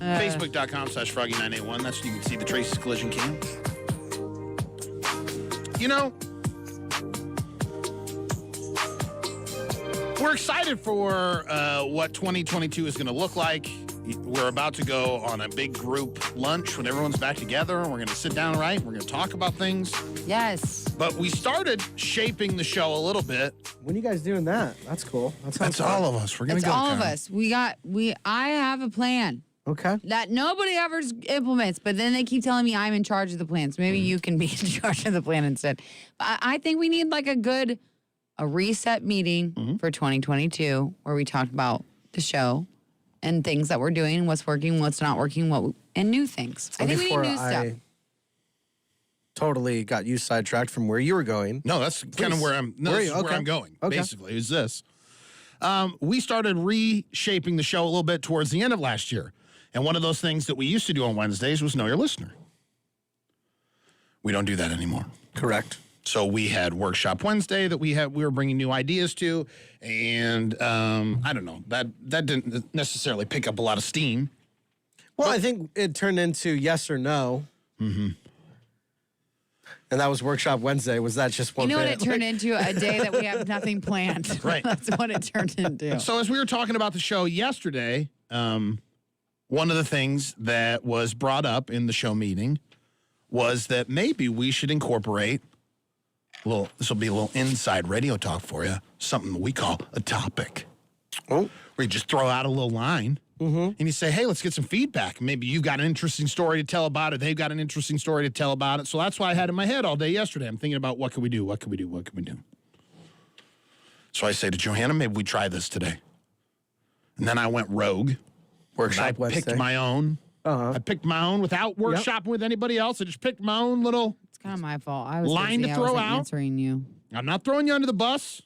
Facebook.com/Froggy981. That's where you can see the Tracy's Collision Cam. You know, we're excited for what 2022 is going to look like. We're about to go on a big group lunch when everyone's back together. We're going to sit down, right? We're going to talk about things. Yes. But we started shaping the show a little bit. When are you guys doing that? That's cool. That's all of us. We're going to go. All of us. I have a plan. Okay. That nobody ever implements, but then they keep telling me I'm in charge of the plan. So maybe you can be in charge of the plan instead. I think we need like a reset meeting for 2022 where we talk about the show and things that we're doing, what's working, what's not working, and new things. I think we need new stuff. Totally got you sidetracked from where you were going. No, that's kind of where I'm going. Okay. Basically, is this. We started reshaping the show a little bit towards the end of last year. And one of those things that we used to do on Wednesdays was Know Your Listener. We don't do that anymore. Correct. So we had Workshop Wednesday that we were bringing new ideas to, and I don't know, that didn't necessarily pick up a lot of steam. Well, I think it turned into yes or no. Mm-hmm. And that was Workshop Wednesday. Was that just one? You know what it turned into? A day that we have nothing planned. Right. That's what it turned into. So as we were talking about the show yesterday, one of the things that was brought up in the show meeting was that maybe we should incorporate this will be a little inside radio talk for you, something we call a topic. Oh. Where you just throw out a little line, and you say, hey, let's get some feedback. Maybe you've got an interesting story to tell about it. They've got an interesting story to tell about it. So that's why I had in my head all day yesterday. I'm thinking about what can we do? What can we do? What can we do? So I say to Johanna, maybe we try this today. And then I went rogue. Workshop Wednesday. Picked my own. I picked my own without workshopping with anybody else. I just picked my own little... It's kind of my fault. I was line busy. to throw I wasn't out. answering you. I'm not throwing you under the bus.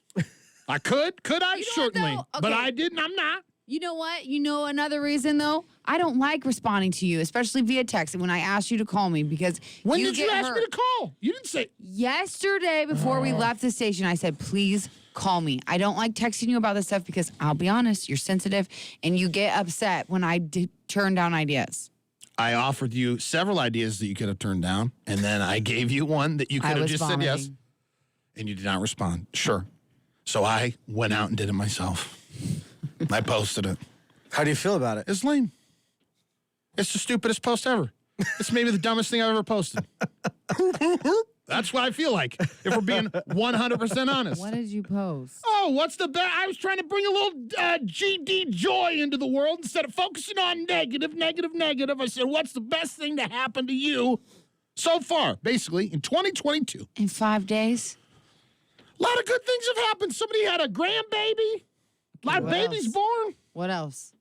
I could. Could I? Certainly. Okay. But I didn't. I'm not. You know what? You know another reason, though? I don't like responding to you, especially via text when I ask you to call me because When you did you get ask hurt. me to call? You didn't say... Yesterday, before we left the station, I said, please call me. I don't like texting you about this stuff because, I'll be honest, you're sensitive and you get upset when I turn down ideas. I offered you several ideas that you could have turned down, and then I gave you one that you could have just said yes, and you did not respond. Sure. So I went out and did it myself. I posted it. How do you feel about it? It's lame. It's the stupidest post ever. It's maybe the dumbest thing I've ever posted. That's what I feel like, if we're being 100% honest. What did you post? Oh, what's the best? I was trying to bring a little GD joy into the world instead of focusing on negative. I said, what's the best thing to happen to you so far, basically, in 2022? In 5 days? A lot of good things have happened. Somebody had a grandbaby. A lot of babies born. What else?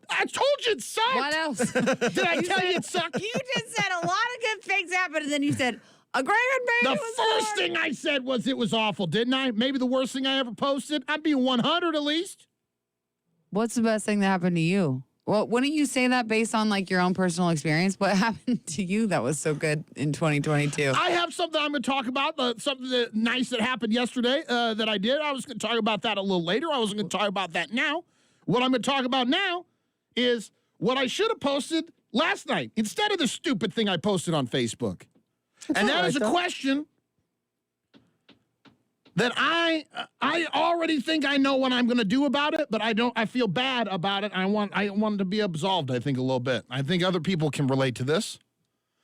I told you it sucked. What else? Did I tell you it sucked? You just said a lot of good things happened, and then you said, a grandbaby The was first born. thing I said was it was awful, didn't I? Maybe the worst thing I ever posted. I'd be 100 at least. What's the best thing that happened to you? Well, wouldn't you say that based on like your own personal experience? What happened to you that was so good in 2022? I have something I'm going to talk about, something nice that happened yesterday that I did. I was going to talk about that a little later. I wasn't going to talk about that now. What I'm going to talk about now is what I should have posted last night instead of the stupid thing I posted on Facebook. And that is a question that I already think I know what I'm going to do about it, but I feel bad about it. I want to be absolved, I think, a little bit. I think other people can relate to this.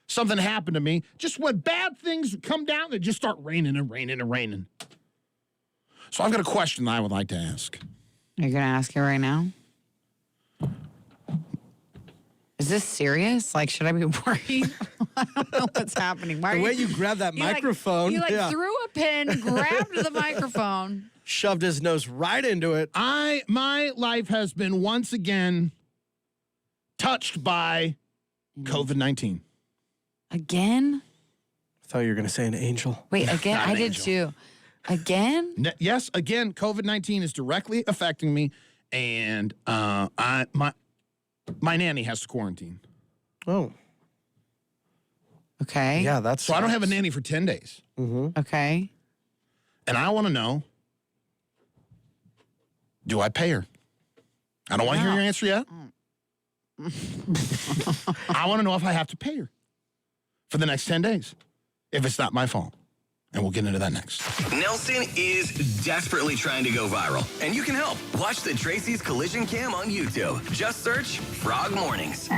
Something happened to me. Just when bad things come down, they just start raining and raining and raining. So I've got a question that I would like to ask. You're going to ask it right now? Is this serious? Like, should I be worried? I don't know what's happening. The way you grabbed that microphone. You threw a pin, grabbed the microphone. Shoved his nose right into it. My life has been once again touched by COVID-19. Again? I thought you were going to say an angel. Wait, again? I did too. Again? Yes, again, COVID-19 is directly affecting me, and my nanny has to quarantine. Oh. Okay. Yeah, that's... So I don't have a nanny for 10 days. Mm-hmm. Okay. And I want to know, do I pay her? I don't want to hear your answer yet. I want to know if I have to pay her for the next 10 days, if it's not my fault. And we'll get into that next. Nelson is desperately trying to go viral, and you can help. Watch the Tracy's Collision Cam on YouTube. Just search Frog Mornings.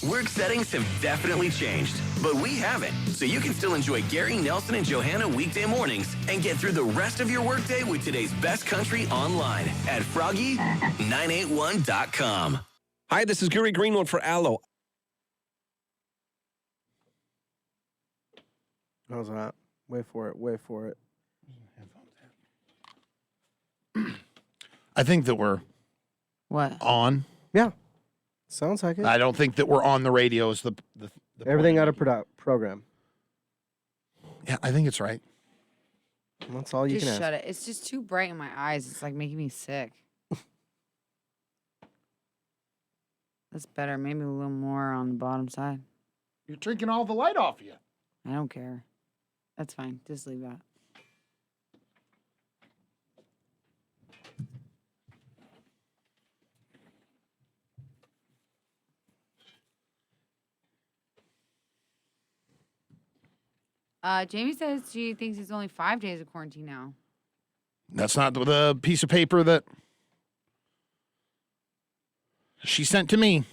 Work settings have definitely changed, but we haven't. So you can still enjoy Gary, Nelson, and Johanna weekday mornings and get through the rest of your workday with today's best country online at froggy981.com. Hi, this is Gary Greenwood for Allo. How's that? Wait for it. Wait for it. I think that we're What? on. Yeah. Sounds like it. I don't think that we're on the radio is the Everything point. out of program. Yeah, I think it's right. That's all you Just can ask. shut it. It's just too bright in my eyes. It's like making me sick. That's better. Maybe a little more on the bottom side. You're drinking all the light off you. I don't care. That's fine. Just leave that. Jamie says she thinks it's only 5 days of quarantine now. That's not the piece of paper that she sent to me.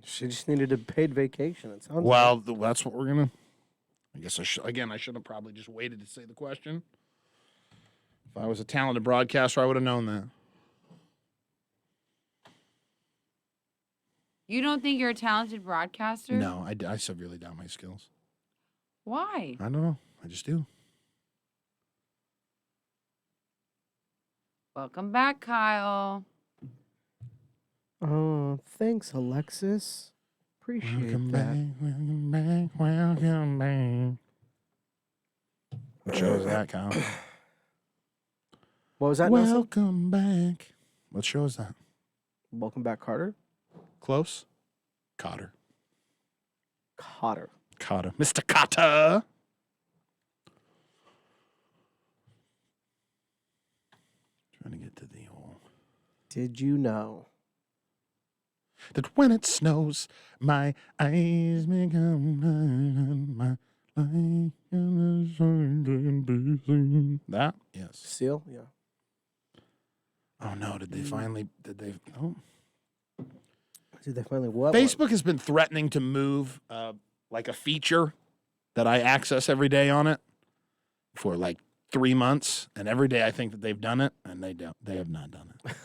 She just needed a paid vacation. It sounds Well, that's what we're gonna. I guess I should have probably just waited to say the question. If I was a talented broadcaster, I would have known that. You don't think you're a talented broadcaster? No, I severely doubt my skills. Why? I don't know. I just do. Welcome back, Kyle. Oh, thanks, Alexis. Appreciate that. Welcome back. What show is that, Kyle? What was that, Nelson? Welcome back. What show is that? Welcome back, Carter. Close? Cotter. Cotter. Cotter. Mr. Cotter. Trying to get to the whole. Did you know? That when it snows, my eyes become my light in the sun can be seen. That? Yes. Seal? Yeah. Oh no, did they finally oh. Did they finally what? Facebook has been threatening to move like a feature that I access every day on it for like 3 months, and every day I think that they've done it, and they don't. They have not done it.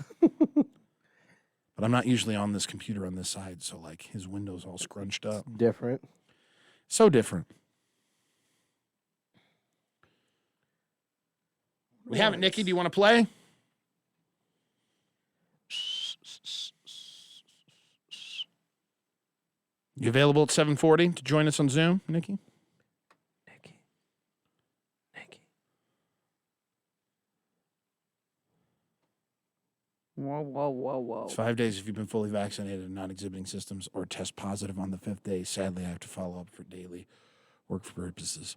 But I'm not usually on this computer on this side, so like his window's all scrunched up. Different. So different. We have it, Nikki. Do you want to play? You available at 7:40 to join us on Zoom, Nikki? Nikki. Whoa, whoa, whoa, whoa. It's 5 days if you've been fully vaccinated and not exhibiting symptoms or test positive on the 5th day. Sadly, I have to follow up for daily work purposes.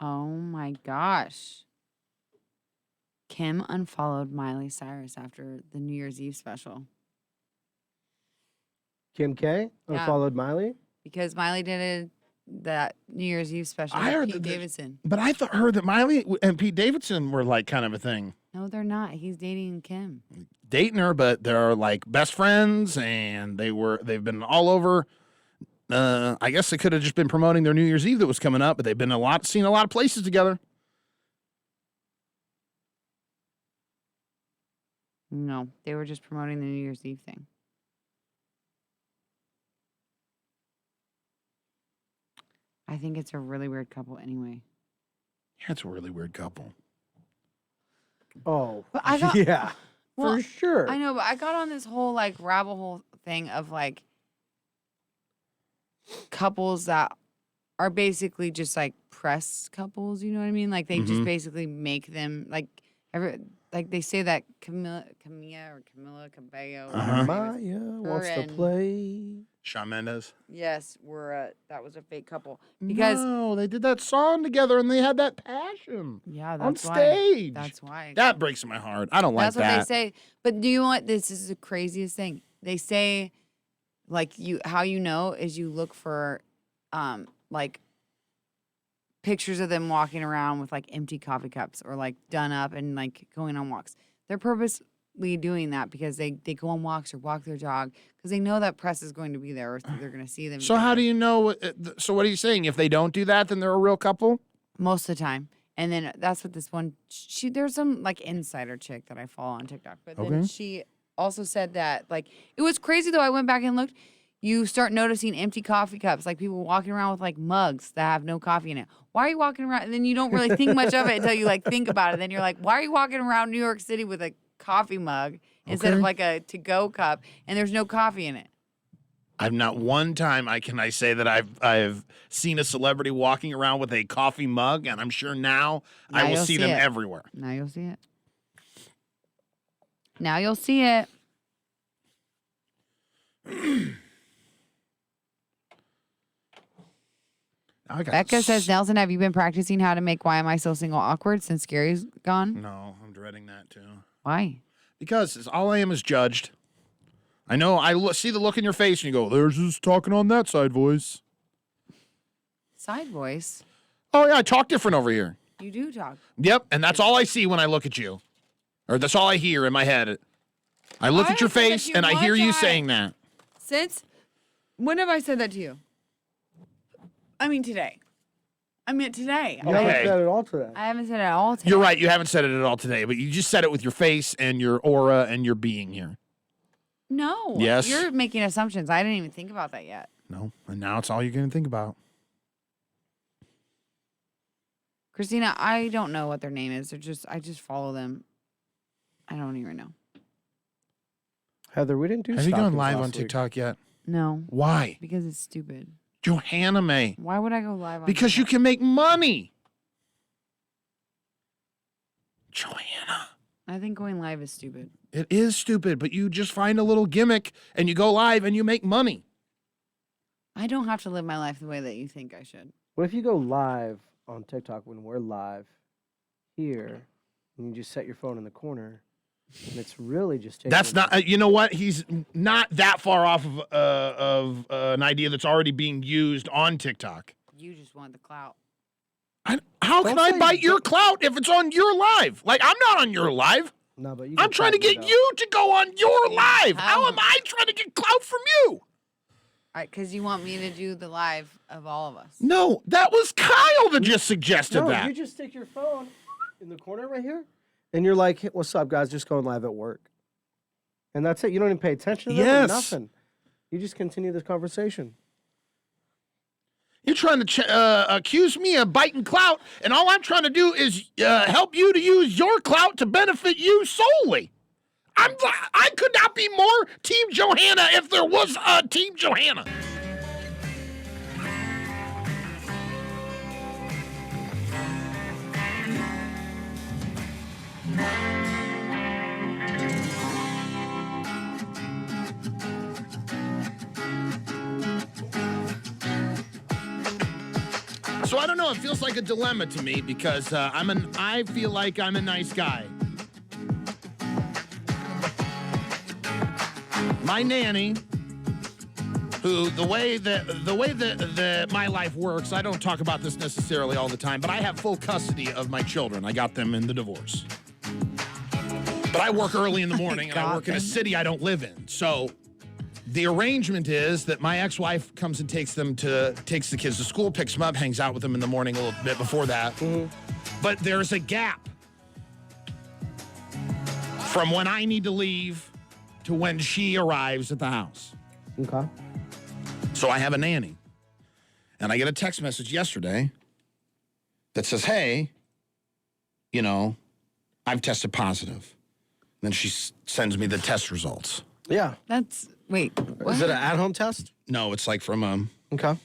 Oh my gosh. Kim unfollowed Miley Cyrus after the New Year's Eve special Kim K Yeah. unfollowed Miley. because Miley did that New Year's Eve special I with heard Pete that- Davidson. But I heard that Miley and Pete Davidson were like kind of a thing. No, they're not. He's dating Kim. Dating her, but they're like best friends, and they've been all over. I guess they could have just been promoting their New Year's Eve that was coming up, but they've been seen a lot of places together. No, they were just promoting the New Year's Eve thing. I think it's a really weird couple anyway. Yeah, it's a really weird couple. Oh, But I got- yeah, Well, for sure. I know, but I got on this whole like rabbit hole thing of like couples that are basically just like press couples, you know what I mean? Like they just Mhm. basically make them like like they say that Camilla Cabello. Maya wants to and- play. Shawn Mendes. Yes, that was a fake couple because No, they did that song together and they had that passion. yeah, on that's why. stage. That's why. That breaks my heart. I don't like That's what that. they say. But do you know what? This is the craziest thing. They say, like how you know is you look for, like pictures of them walking around with like empty coffee cups or like done up and like going on walks. They're purposely doing that because they go on walks or walk their dog because they know that press is going to be there or they're going to see them. So how do you know? So what are you saying? If they don't do that, then they're a real couple? Most of the time. And then that's what this one, there's some like insider chick that I follow on TikTok. But then Okay. she also said that, like, it was crazy though. I went back and looked. You start noticing empty coffee cups, like people walking around with like mugs that have no coffee in it. Why are you walking around? And then you don't really think much of it until you like think about it. Then you're like, why are you walking around New York City with a coffee mug instead of Okay. like a to-go cup and there's no coffee in it? I've not one time I say that I've seen a celebrity walking around with a coffee mug, and I'm sure now I will you'll see see them it. everywhere. Now you'll see it. Now you'll see it. I got Becca says, Nelson, have you been practicing how to make Why Am I So Single awkward since Gary's gone? No, I'm dreading that too. Why? Because all I am is judged. I know. See the look in your face, and you go, "There's this talking on that side voice." Side voice. Oh yeah, I talk different over here. You do talk. Yep, and that's all I see when I look at you, or that's all I hear in my head. I look I at your haven't said that face, to you and I one hear you time. saying that. When have I said that to you? I mean, today. I meant today. You haven't Okay. said it all today. I haven't said it at all today. You're right. You haven't said it at all today, but you just said it with your face and your aura and your being here. No. Yes. You're making assumptions. I didn't even think about that yet. No, and now it's all you're going to think about. Christina, I don't know what their name is. I just follow them. I don't even know. Heather, we didn't do Have you gone stockings live last on week. TikTok yet? No. Why? Because it's stupid. Johanna May. Why would I go live on Because you TikTok? can make money. Johanna. I think going live is stupid. It is stupid, but you just find a little gimmick and you go live and you make money. I don't have to live my life the way that you think I should. What if you go live on TikTok when we're live here, and you just set your phone in the corner, and it's really just taking That's not, you know what? He's not that far off of an idea that's already being used on TikTok. You just want the clout. How can Don't I say- bite your clout if it's on your live? Like, I'm not on your live. No, but you I'm can trying to tighten it get up. you to go on your live. How How? am I trying to get clout from you? Because you want me to do the live of all of us. No, that was Kyle that just suggested No, that. you just stick your phone in the corner right here, and you're like, hey, "What's up, guys? Just going live at work," and that's it. You don't even pay attention to them. Yes. Nothing. You just continue this conversation. You're trying to accuse me of biting clout, and all I'm trying to do is help you to use your clout to benefit you solely. I could not be more Team Johanna if there was a Team Johanna. So I don't know. It feels like a dilemma to me because I feel like I'm a nice guy. My nanny, who the way that my life works, I don't talk about this necessarily all the time, but I have full custody of my children. I got them in the divorce. But I work early in the morning and I got work in a them. city I don't live in. So the arrangement is that my ex-wife comes and takes the kids to school, picks them up, hangs out with them in the morning a little bit before that. But there's a gap from when I need to leave to when she arrives at the house. Okay. So I have a nanny. And I get a text message yesterday that says, hey, I've tested positive. Then she sends me the test results. Yeah. Wait. What? Is it an at-home test? No, it's like Okay.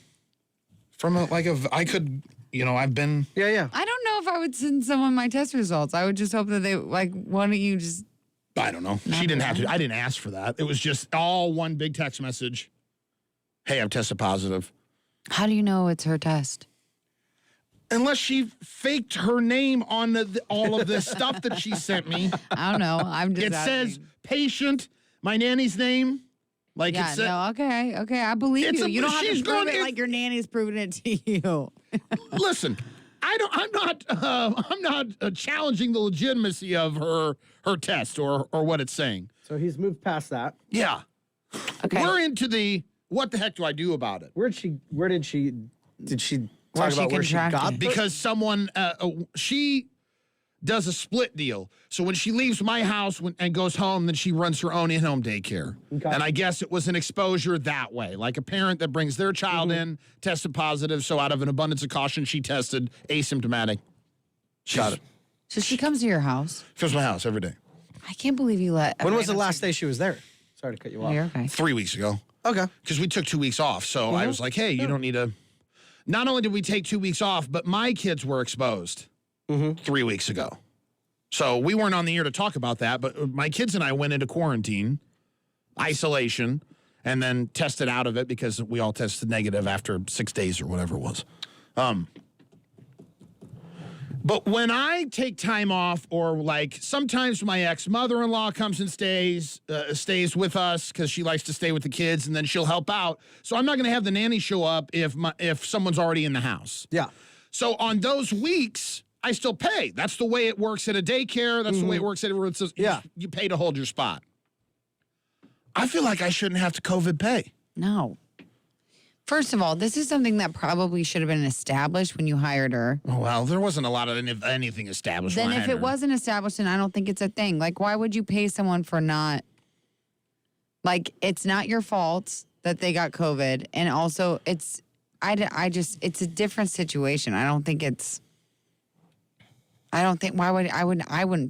I've been, Yeah. I don't know know if I would send someone my test results. I would just hope that they, like, why don't you just. I don't know. She didn't have to. I didn't ask for that. It was just all one big text message. Hey, I'm tested positive. How do you know it's her test? Unless she faked her name on all of this stuff that she sent me. I don't know. I'm just It asking. says patient, my nanny's name. Like Yeah, it said, no, okay. I believe It's you. a- You don't have she's to prove going- it like your nanny's proving it to you. listen, I'm not challenging the legitimacy of her test or what it's saying. So he's moved past that. Yeah. Okay. We're into the what the heck do I do about it? Where did she Where talk she about where she got contracted. Because someone she does a split deal. So when she leaves my house and goes home, then she runs her own in-home daycare. Okay. And I guess it was an exposure that way. Like a parent that brings their child in, tested positive, so out of an abundance of caution, she tested asymptomatic. Got it. So she comes to your house. Comes to my house every day. I can't believe you let. When was the last day she was there? Sorry to cut you off. You're okay. 3 weeks ago. Okay. Because we took 2 weeks off. So I was like, hey, you don't need to. Not only did we take 2 weeks off, but my kids were exposed 3 weeks ago. So we weren't on the air to talk about that, but my kids and I went into quarantine, isolation, and then tested out of it because we all tested negative after 6 days or whatever it was. But when I take time off, or like sometimes my ex-mother-in-law comes and stays with us because she likes to stay with the kids, and then she'll help out. So I'm not going to have the nanny show up if someone's already in the house. Yeah. So on those weeks, I still pay. That's the way it works at a daycare. That's the way it works at everywhere. You pay to hold your spot. I feel like I shouldn't have to COVID pay. No. First of all, this is something that probably should have been established when you hired her. Well, there wasn't a lot of anything established. Then when I if had it her. wasn't established, then I don't think it's a thing. Like, why would you pay someone for not, like, it's not your fault that they got COVID. And also it's a different situation. I wouldn't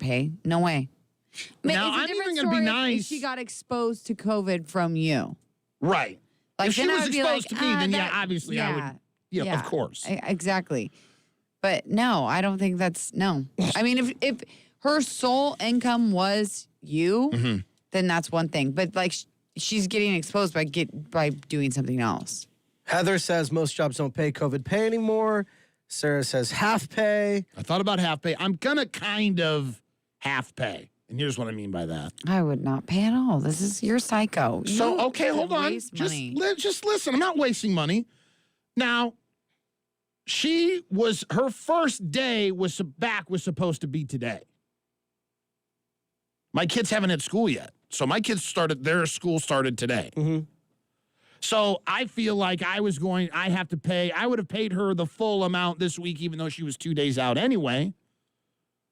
pay. No way. Now, It's a I'm different even gonna be story if nice. she got exposed to COVID from you. Right. Like, If she then I was would be exposed like, to me, then that- obviously I would. Yeah, of course. Exactly. But no, I don't think that's no. I mean, if her sole income was you, Mm-hmm. then that's one thing. But like she's getting exposed by doing something else. Heather says most jobs don't pay COVID pay anymore. Sarah says half pay. I thought about half pay. I'm gonna kind of half pay, and here's what I mean by that. I would not pay at all. You're psycho. So You okay, hold on. waste Just money. just listen. I'm not wasting money. Now, her first day was supposed to be today. My kids haven't had school yet, so my kids their school started today. So I feel like I have to pay. I would have paid her the full amount this week, even though she was 2 days out anyway.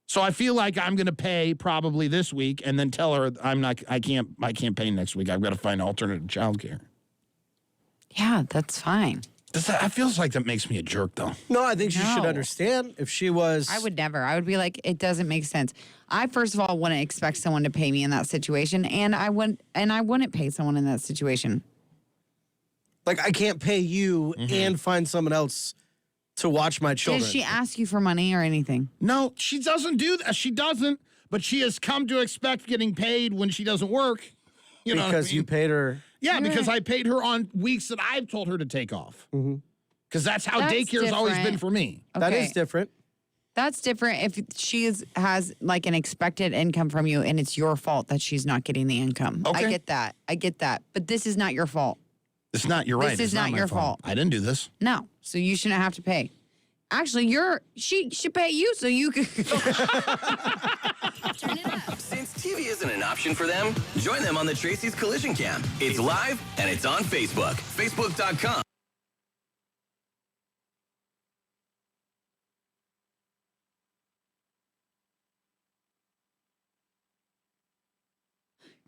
So I feel like I'm going to pay probably this week, and then tell her I can't pay next week. I've got to find alternative childcare. Yeah, that's fine. I feels like that makes me a jerk, though. No, I think she should No. understand if she was. I would never. I would be like, it doesn't make sense. I first of all wouldn't expect someone to pay me in that situation, and I wouldn't pay someone in that situation. Like, I can't pay you and find someone else to watch my children. Did she ask you for money or anything? No, she doesn't do that. She doesn't, but she has come to expect getting paid when she doesn't work. You know what I because you mean? paid her. Yeah, because I paid her on weeks that I've told her to take off. Because that's how That's daycare's always been different. for me. That Okay. is different. That's different if she has like an expected income from you and it's your fault that she's not getting the income. Okay. I get that. But this is not your fault. It's not, you're right. This it's is not my your fault. I didn't do this. No. So you shouldn't have to pay. Actually, she should pay you so you can. Turn it up. Since TV isn't an option for them, join them on the Tracy's Collision Cam. It's live and it's on Facebook. Facebook.com.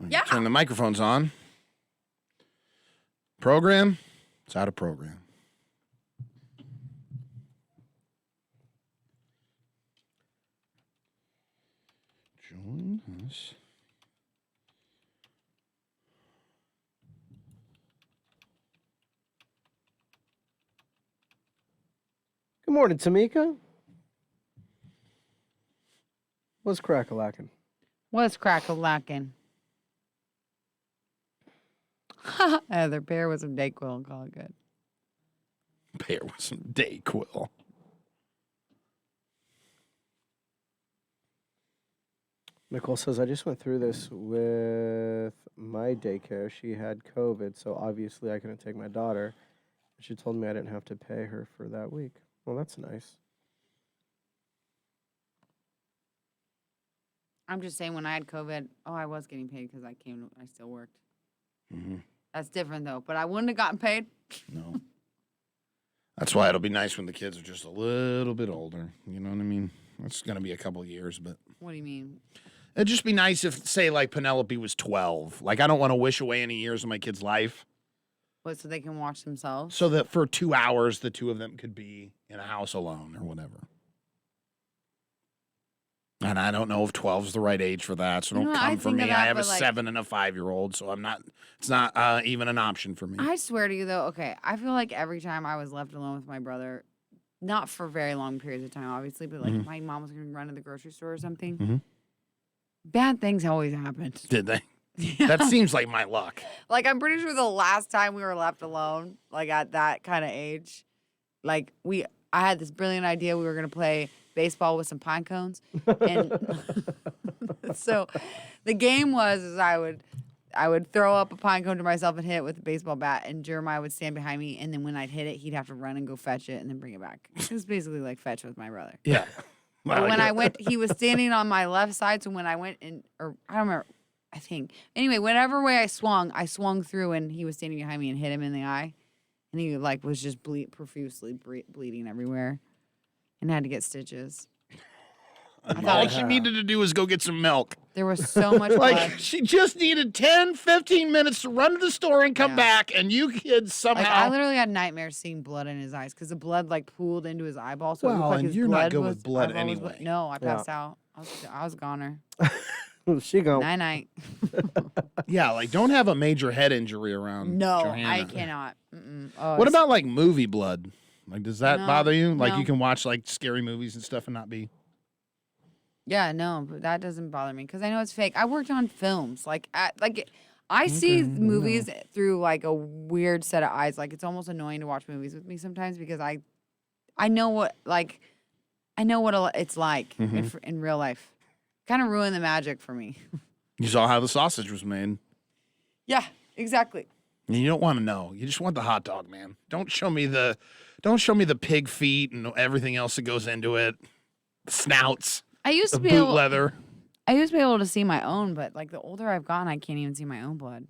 Yeah. Turn the microphones on. Program. It's out of program. Join us. Good morning, Tamika. What's crack-a-lacking? What's crack-a-lacking? Their pair with some Dayquil and call it good. Pair with some Dayquil. Nicole says, I just went through this with my daycare. She had COVID, so obviously I couldn't take my daughter. She told me I didn't have to pay her for that week. Well, that's nice. I'm just saying when I had COVID, I was getting paid because I still worked. Mm-hmm. That's different though, but I wouldn't have gotten paid. No. That's why it'll be nice when the kids are just a little bit older. You know what I mean? It's going to be a couple years, but. What do you mean? It'd just be nice if, say, like Penelope was 12. Like, I don't want to wish away any years of my kid's life. What, so they can watch themselves? So that for 2 hours, the two of them could be in a house alone or whatever. And I don't know if 12 is the right age for that, so don't come for me. I have a 7 and a 5-year-old, so it's not even an option for me. I swear to you, though, okay, I feel like every time I was left alone with my brother, not for very long periods of time, obviously, but like my mom was going to run to the grocery store or something, bad things always happened. Did they? Yeah. That seems like my luck. Like, I'm pretty sure the last time we were left alone, like at that kind of age, like I had this brilliant idea. We were going to play baseball with some pine cones. And so the game was I would throw up a pine cone to myself and hit it with a baseball bat, and Jeremiah would stand behind me, and then when I'd hit it, he'd have to run and go fetch it and then bring it back. It was basically like fetch with my brother. Yeah. But when I went, he was standing on my left side, so when I went in, or I don't remember, I think. Anyway, whatever way I swung through, and he was standing behind me and hit him in the eye. And he like was just profusely bleeding everywhere and had to get stitches. All she needed to do was go get some milk. There was so much blood. Like, she just needed 10, 15 minutes to run to the store and come back, and you kids somehow... Like, I literally had nightmares seeing blood in his eyes because the blood, like, pooled into his eyeball. So it looked like his you're blood not good was, with blood eyeball was anyway. no, I passed out. I was a goner. She go. Night-night. Yeah, like, don't have a major head injury around No, Johanna. I cannot. Oh, What about, like, movie blood? Like, does that No, bother you? Like, no. you can watch, like, scary movies and stuff and not be... Yeah, no, but that doesn't bother me because I know it's fake. I worked on films. I see movies through like a weird set of eyes. Like it's almost annoying to watch movies with me sometimes because I know what it's like in real life. Kind of ruin the magic for me. You saw how the sausage was made. Yeah, exactly. And you don't want to know. You just want the hot dog, man. Don't show me the pig feet and everything else that goes into it. Snouts. I used to The be boot able. leather. I used to be able to see my own, but like the older I've gotten, I can't even see my own blood.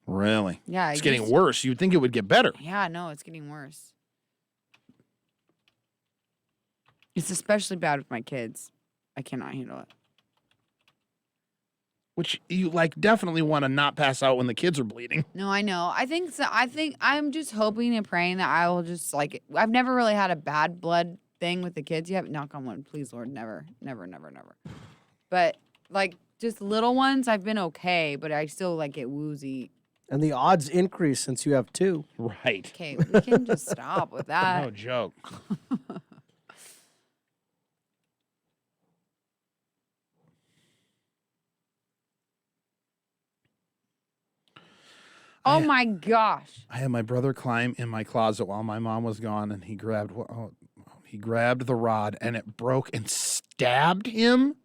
Really? Yeah, It's getting worse. You'd think it would get better. Yeah, no, it's getting worse. It's especially bad with my kids. I cannot handle it. Which you like definitely want to not pass out when the kids are bleeding. No, I know. I think so. I think I'm just hoping and praying that I will just like. I've never really had a bad blood thing with the kids yet. Knock on wood, please, Lord, never. But like just little ones, I've been okay, but I still like get woozy. And the odds increase since you have 2. Right. Okay, we can just stop with that. No joke. Oh my gosh. I had my brother climb in my closet while my mom was gone, and he grabbed the rod, and it broke and stabbed him.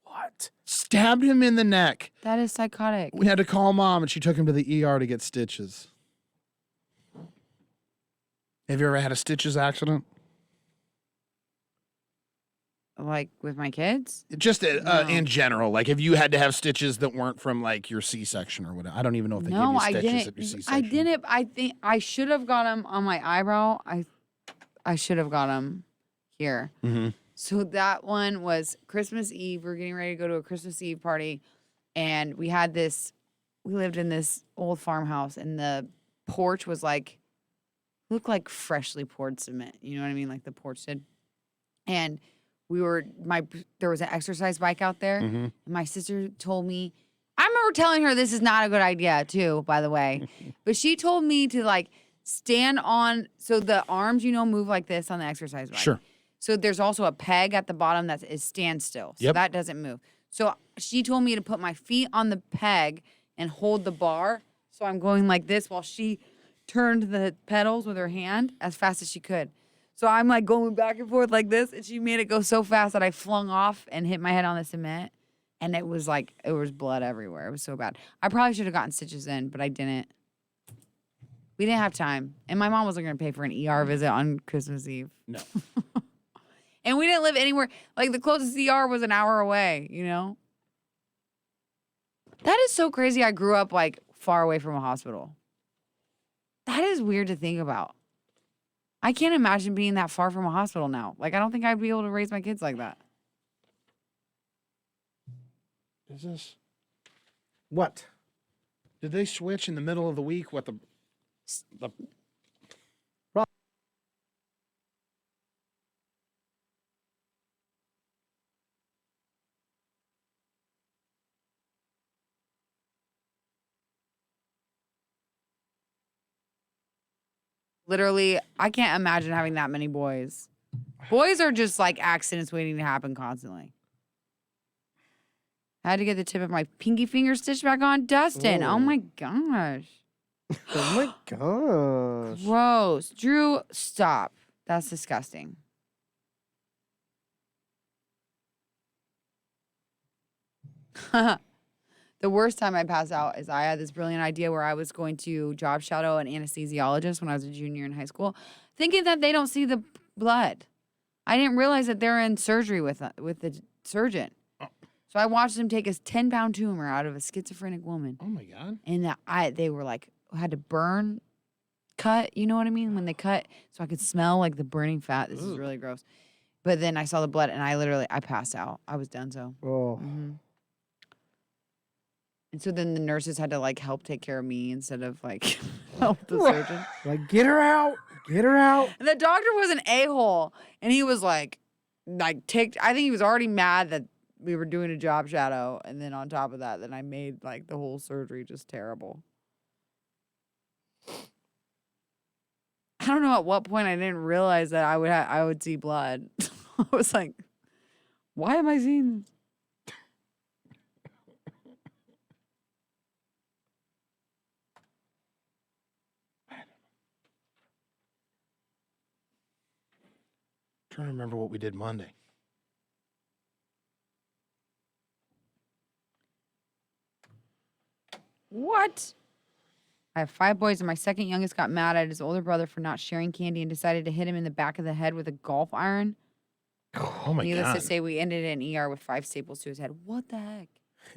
What? Stabbed him in the neck. That is psychotic. We had to call mom, and she took him to the ER to get stitches. Have you ever had a stitches accident? Like with my kids? Just No. in general, like if you had to have stitches that weren't from like your C-section or whatever. I don't even know if they No, give I you stitches didn't. at your C-section. I didn't. I think I should have got them on my eyebrow. I should have got them here. Mm-hmm. So that one was Christmas Eve. We were getting ready to go to a Christmas Eve party. And we lived in this old farmhouse. And the porch was looked like freshly poured cement. You know what I mean? Like the porch did. And there was an exercise bike out there. Mm-hmm. And my sister told me, I remember telling her this is not a good idea too, by the way. But she told me to stand on, so the arms, move like this on the exercise bike. Sure. So there's also a peg at the bottom that is standstill. So Yep. that doesn't move. So she told me to put my feet on the peg and hold the bar. So I'm going like this while she turned the pedals with her hand as fast as she could. So I'm like going back and forth like this, and she made it go so fast that I flung off and hit my head on the cement. And it was blood everywhere. It was so bad. I probably should have gotten stitches in, but I didn't. We didn't have time. And my mom wasn't going to pay for an ER visit on Christmas Eve. No. And we didn't live anywhere. Like, the closest ER was an hour away, you know? That is so crazy. I grew up, like, far away from a hospital. That is weird to think about. I can't imagine being that far from a hospital now. Like, I don't think I'd be able to raise my kids like that. Is this? What? Did they switch in the middle of the week? What the Literally, I can't imagine having that many boys. Boys are just like accidents waiting to happen constantly. I had to get the tip of my pinky finger stitched back on. Dustin, oh my gosh. Oh my gosh. Gross. Drew, stop. That's disgusting. The worst time I passed out is I had this brilliant idea where I was going to job shadow an anesthesiologist when I was a junior in high school, thinking that they don't see the blood. I didn't realize that they're in surgery with the surgeon. So I watched them take a 10-pound tumor out of a schizophrenic woman. Oh my God. And they were like, had to cut, you know what I mean? When they cut, so I could smell like the burning fat. This is really gross. But then I saw the blood and I passed out. I was done so. Oh. Mm-hmm. And so then the nurses had to like help take care of me instead of like help the surgeon. Like, get her out. Get her out. And the doctor was an a-hole. And he was like ticked. I think he was already mad that we were doing a job shadow. And then on top of that, then I made like the whole surgery just terrible. I don't know at what point I didn't realize that I would see blood. I was like, why am I seeing this? Trying to remember what we did Monday. What? I have 5 boys, and my second youngest got mad at his older brother for not sharing candy and decided to hit him in the back of the head with a golf iron. Oh my Needless God. to say, we ended in ER with 5 staples to his head. What the heck?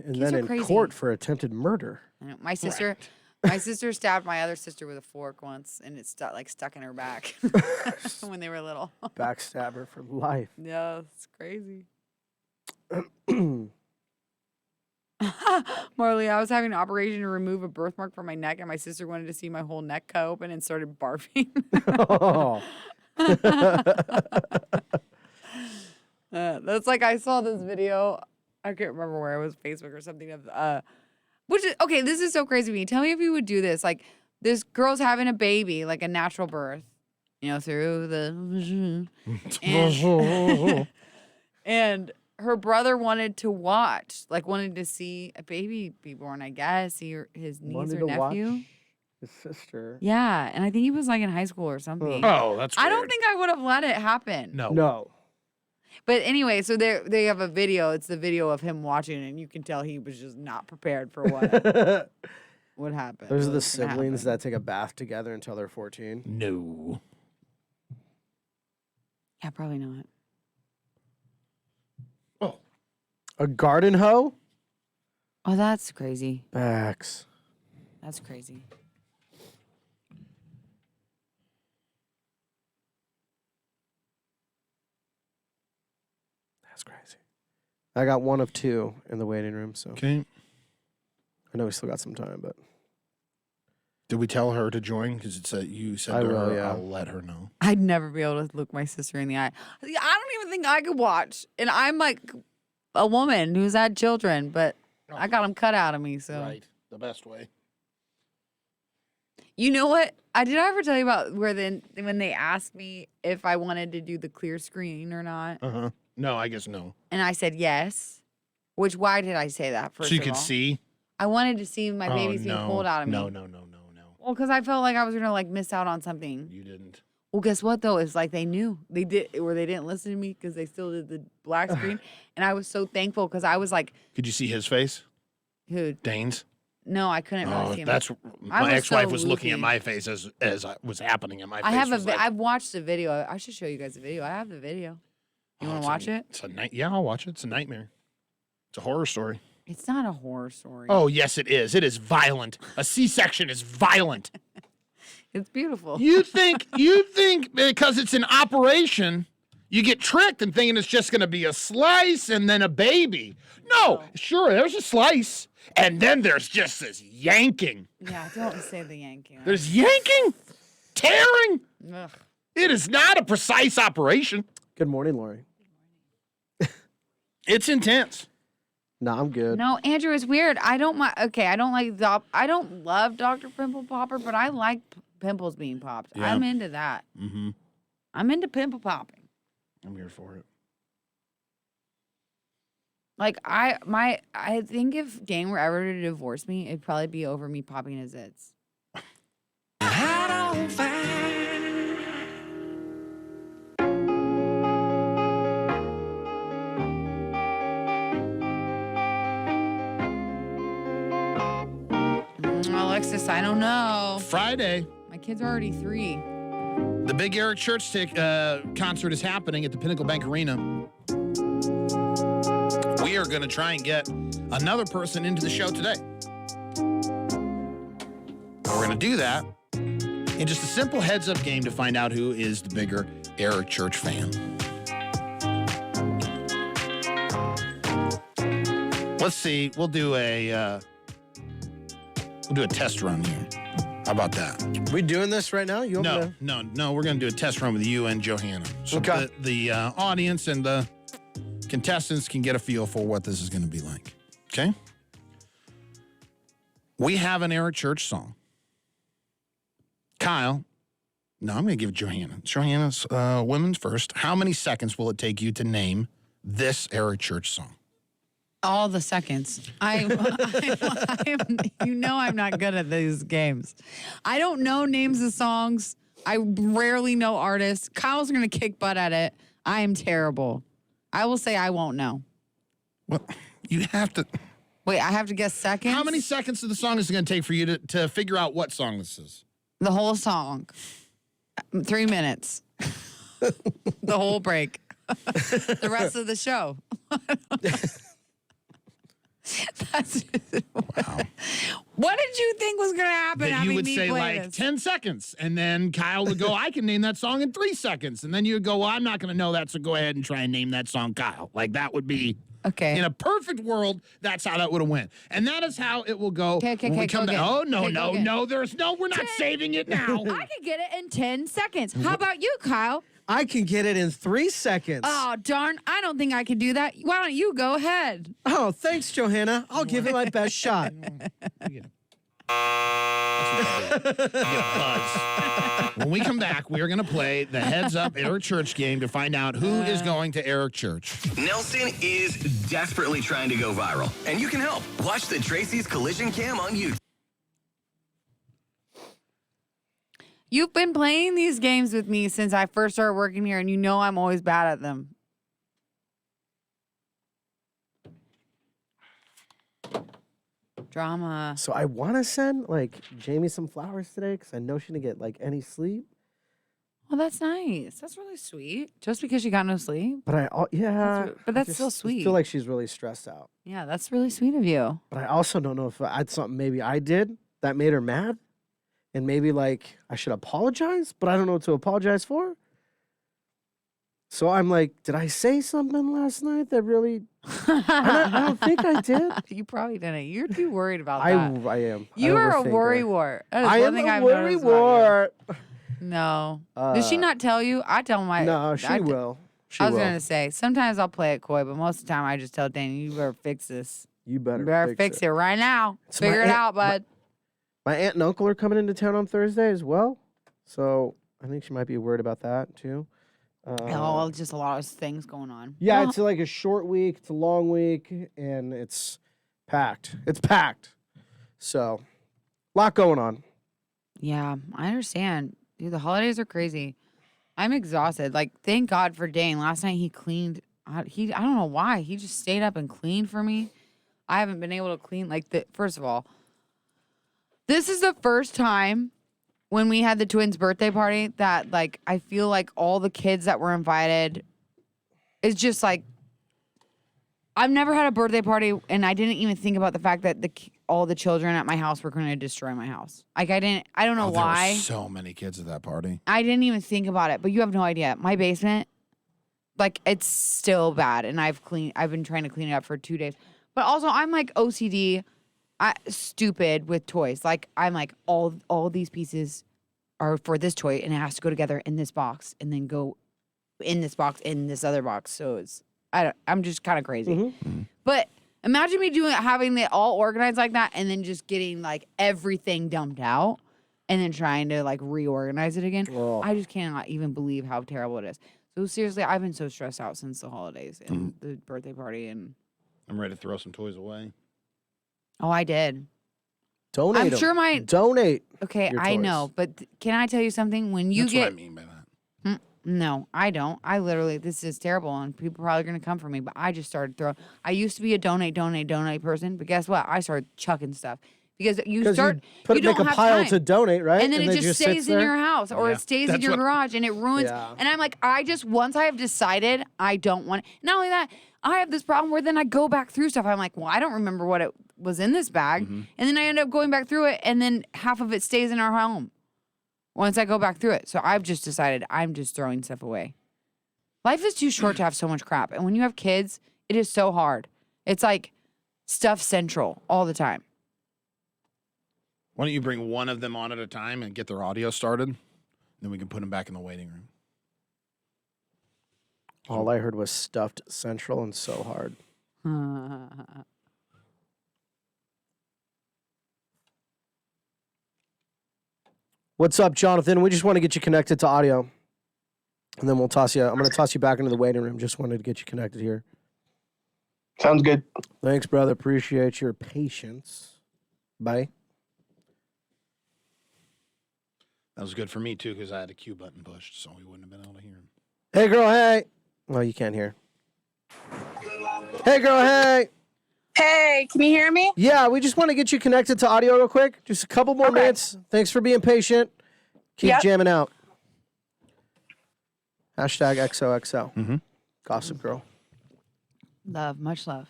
And Kids then are in crazy. court for attempted murder. I know. My sister stabbed my other sister with a fork once, and it stuck in her back when they were little. Backstabber for life. Yeah, it's crazy. Marley, I was having an operation to remove a birthmark from my neck, and my sister wanted to see my whole neck cut open and started barfing. Oh. That's like I saw this video. I can't remember where it was, Facebook or something. Which is okay. This is so crazy to me. Tell me if you would do this. Like this girl's having a baby, like a natural birth, through the and her brother wanted to see a baby be born. I guess his niece Wanted or to watch nephew. his sister. Yeah, and I think he was like in high school or something. Oh, that's weird. I don't think I would have let it happen. No. But anyway, so they have a video. It's the video of him watching, and you can tell he was just not prepared for what happened. Those are what the was gonna siblings happen. that take a bath together until they're 14. No. Yeah, probably not. Oh. A garden hoe? Oh, that's crazy. Backs. That's crazy. That's crazy. I got one of 2 in the waiting room, so Okay. I know we still got some time, but Did we tell her to join? Because you said I to will, her, yeah. I'll let her know. I'd never be able to look my sister in the eye. I don't even think I could watch. And I'm like a woman who's had children, but I got them cut out of me. So Right. The best way. You know what? Did I ever tell you about when they asked me if I wanted to do the clear screen or not? Uh-huh. No, I guess no. And I said yes. Why did I say that first So you of could all? see? I wanted to see my Oh, babies being pulled out of me. No. Well, because I felt like I was gonna like miss out on something. You didn't. Well, guess what though? It's like they knew they did, or they didn't listen to me because they still did the black screen, and I was so thankful because I was like, Could you see his face? "Who? Dane's? No, I couldn't really see him." That's I my was ex-wife so was looking at loopy. my face as was happening in my face. I have was like, I've watched the video. I should show you guys the video. I have the video. You want to watch it? It's a night. Yeah, I'll watch it. It's a nightmare. It's a horror story. It's not a horror story. Oh, yes, it is. It is violent. A C-section is violent. It's beautiful. You think because it's an operation, you get tricked and thinking it's just going to be a slice and then a baby. No, sure, there's a slice, and then there's just this yanking. Yeah, don't say the yanking. There's yanking, tearing. Ugh. It is not a precise operation. Good morning, Lori. It's intense. No, I'm good. No, Andrew, it's weird. I don't I don't love Dr. Pimple Popper, but I like pimples being popped. Yeah. I'm into that. Mm-hmm. I'm into pimple popping. I'm here for it. Like I think if Dane were ever to divorce me, it'd probably be over me popping his zits. Alexis, I don't know. Friday, My kids are already 3. the big Eric Church concert is happening at the Pinnacle Bank Arena. We are going to try and get another person into the show today. We're going to do that in just a simple heads-up game to find out who is the bigger Eric Church fan. Let's see. We'll do a test run here. How about that? We doing this right now? You want me No. We're going to do a test run with you and Johanna. So Okay. the audience and the contestants can get a feel for what this is going to be like. Okay? We have an Eric Church song. Kyle, no, I'm going to give it Johanna. Johanna's women's first. How many seconds will it take you to name this Eric Church song? All the seconds. I'm you know I'm not good at these games. I don't know names of songs. I rarely know artists. Kyle's going to kick butt at it. I am terrible. I will say I won't know. Well, you have to. Wait, I have to guess seconds? How many seconds of the song is it going to take for you to figure out what song this is? The whole song. 3 minutes. The whole break. The rest of the show. That's Wow. What did you think was going to happen? That you having would me say play like this? 10 seconds. And then Kyle would go, I can name that song in 3 seconds. And then you would go, well, I'm not going to know that. So go ahead and try and name that song, Kyle. Like that would be, Okay. in a perfect world, that's how that would have went. And that is how it will go. Okay, when we go come back. again. Oh, no, Okay, go again. we're not saving it now. I could get it in 10 seconds. How about you, Kyle? I can get it in 3 seconds. Oh, darn. I don't think I can do that. Why don't you go ahead? Oh, thanks, Johanna. I'll give it my best shot. You get a buzz. When we come back, we are going to play the Heads Up Eric Church game to find out who is going to Eric Church. Nelson is desperately trying to go viral, and you can help. Watch the Tracy's Collision Cam on YouTube. You've been playing these games with me since I first started working here, and you know I'm always bad at them. Drama. So I want to send like Jamie some flowers today because I know she didn't get like any sleep. Well, that's nice. That's really sweet. Just because you got no sleep. But But that's I still just sweet. feel like she's really stressed out. Yeah, that's really sweet of you. But I also don't know if I had something maybe I did that made her mad, and maybe like I should apologize, but I don't know what to apologize for. So I'm like, did I say something last night that really? I don't think I did. You probably didn't. You're too worried about I that. am. You I are a overthink worry her. wart. That is I one am thing a I've worry noticed about you. wart. No. Did she not tell you? I tell my. No, she will. She I was will. gonna say sometimes I'll play it coy, but most of the time I just tell Danny, "You better fix this. You better, You better fix it right now. So Figure my it aunt- out, bud." My aunt and uncle are coming into town on Thursday as well. So I think she might be worried about that too. Just a lot of things going on. Yeah, Well, it's like a short week. It's a long week, and it's packed. It's packed. So, a lot going on. yeah, I understand. Dude, the holidays are crazy. I'm exhausted. Like, thank God for Dane. Last night he cleaned. I don't know why. He just stayed up and cleaned for me. I haven't been able to clean. First of all, this is the first time when we had the twins' birthday party that, like, I feel like all the kids that were invited is just like, I've never had a birthday party and I didn't even think about the fact that all the children at my house were going to destroy my house. Like, I don't know why. There were so many kids at that party. I didn't even think about it, but you have no idea. My basement, like, it's still bad, and I've been trying to clean it up for 2 days. But also, I'm like OCD, stupid with toys. Like, I'm like, all these pieces are for this toy, and it has to go together in this box, and then go in this box, in this other box. So I'm just kind of crazy. Mm-hmm. But imagine me having it all organized like that, and then just getting like everything dumped out, and then trying to like reorganize it again. Oh. I just cannot even believe how terrible it is. So seriously, I've been so stressed out since the holidays and the birthday party, and I'm ready to throw some toys away. I did. Donate. I'm 'em. sure Donate. Okay, your I toys. know, but can I tell you something? When you That's what I mean by that. No, I don't. I literally, this is terrible, and people are probably going to come for me, but I just started throwing. I used to be a donate person, but guess what? I started chucking stuff. Because you Because start, you you don't make a have pile time. to donate, right? And then it just stays sits in there? your house, or Yeah. it stays in That's your what- garage, and it ruins. Yeah. And I'm like, once I have decided I don't want it. Not only that, I have this problem where then I go back through stuff. I'm like, well, I don't remember what it was in this bag. And then I end up going back through it, and then half of it stays in our home once I go back through it. So I've just decided I'm just throwing stuff away. Life is too short to have so much crap. And when you have kids, it is so hard. It's like stuff central all the time. Why don't you bring one of them on at a time and get their audio started? Then we can put them back in the waiting room. All I heard was stuffed central and so hard. What's up, Jonathan? We just want to get you connected to audio. And then we'll toss you. I'm going to toss you back into the waiting room. Just wanted to get you connected here. Sounds good. Thanks, brother. Appreciate your patience. Bye. That was good for me, too, because I had a cue button pushed, so we wouldn't have been able to hear him. Hey, girl, hey. Well, you can't hear. Hey, girl, hey. Hey, can you hear me? Yeah, we just want to get you connected to audio real quick. Just a couple more minutes. Thanks for being patient. Keep jamming out. Hashtag XOXO. Mm-hmm. Gossip Girl. Love, much love.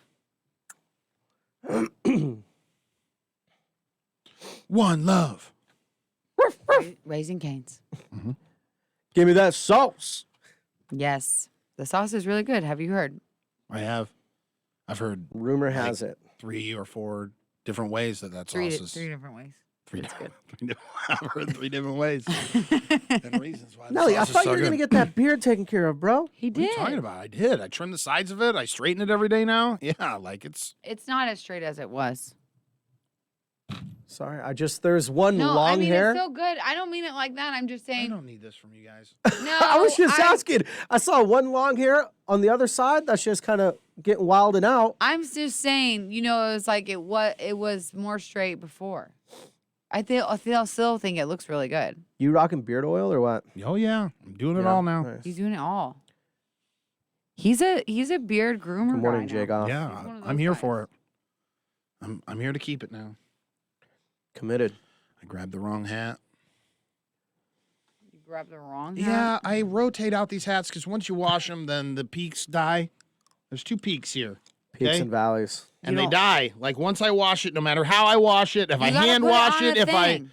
One love. Raising Cane's. Give me that sauce. Yes. The sauce is really good. Have you heard? I have. I've heard Rumor has it. 3 or 4 different ways that Three sauce is. different ways. That's good. I've heard 3 different ways and reasons why. The Nelly, I sauce is thought so you were good. going to get that beard taken care of, bro. He What are did. you talking about? I did. I trimmed the sides of it. I straighten it every day now. Yeah, like it's. It's not as straight as it was. Sorry, there's one No, long I mean, hair. it's so good. I don't mean it like that. I'm just I saying. don't need this from you guys. No, I was just asking. I saw one long hair on the other side. That's just kind of getting wilding out. I'm just saying, it was like it was more straight before. I still think it looks really good. You rocking beard oil or what? Oh yeah, I'm doing it Yeah, all now. nice. He's doing it all. He's a beard groomer. Good morning, guy Jake. now. Off. Yeah, He's one of I'm those here guys. for it. I'm here to keep it now. Committed. I grabbed the wrong hat. You grabbed the wrong. Yeah, hat? I rotate out these hats because once you wash them, then the peaks die. There's 2 peaks here. Peaks Okay. and valleys. And You they don't- die. Like once I wash it, no matter how I wash it, if I gotta hand put it wash on it, a if I thing.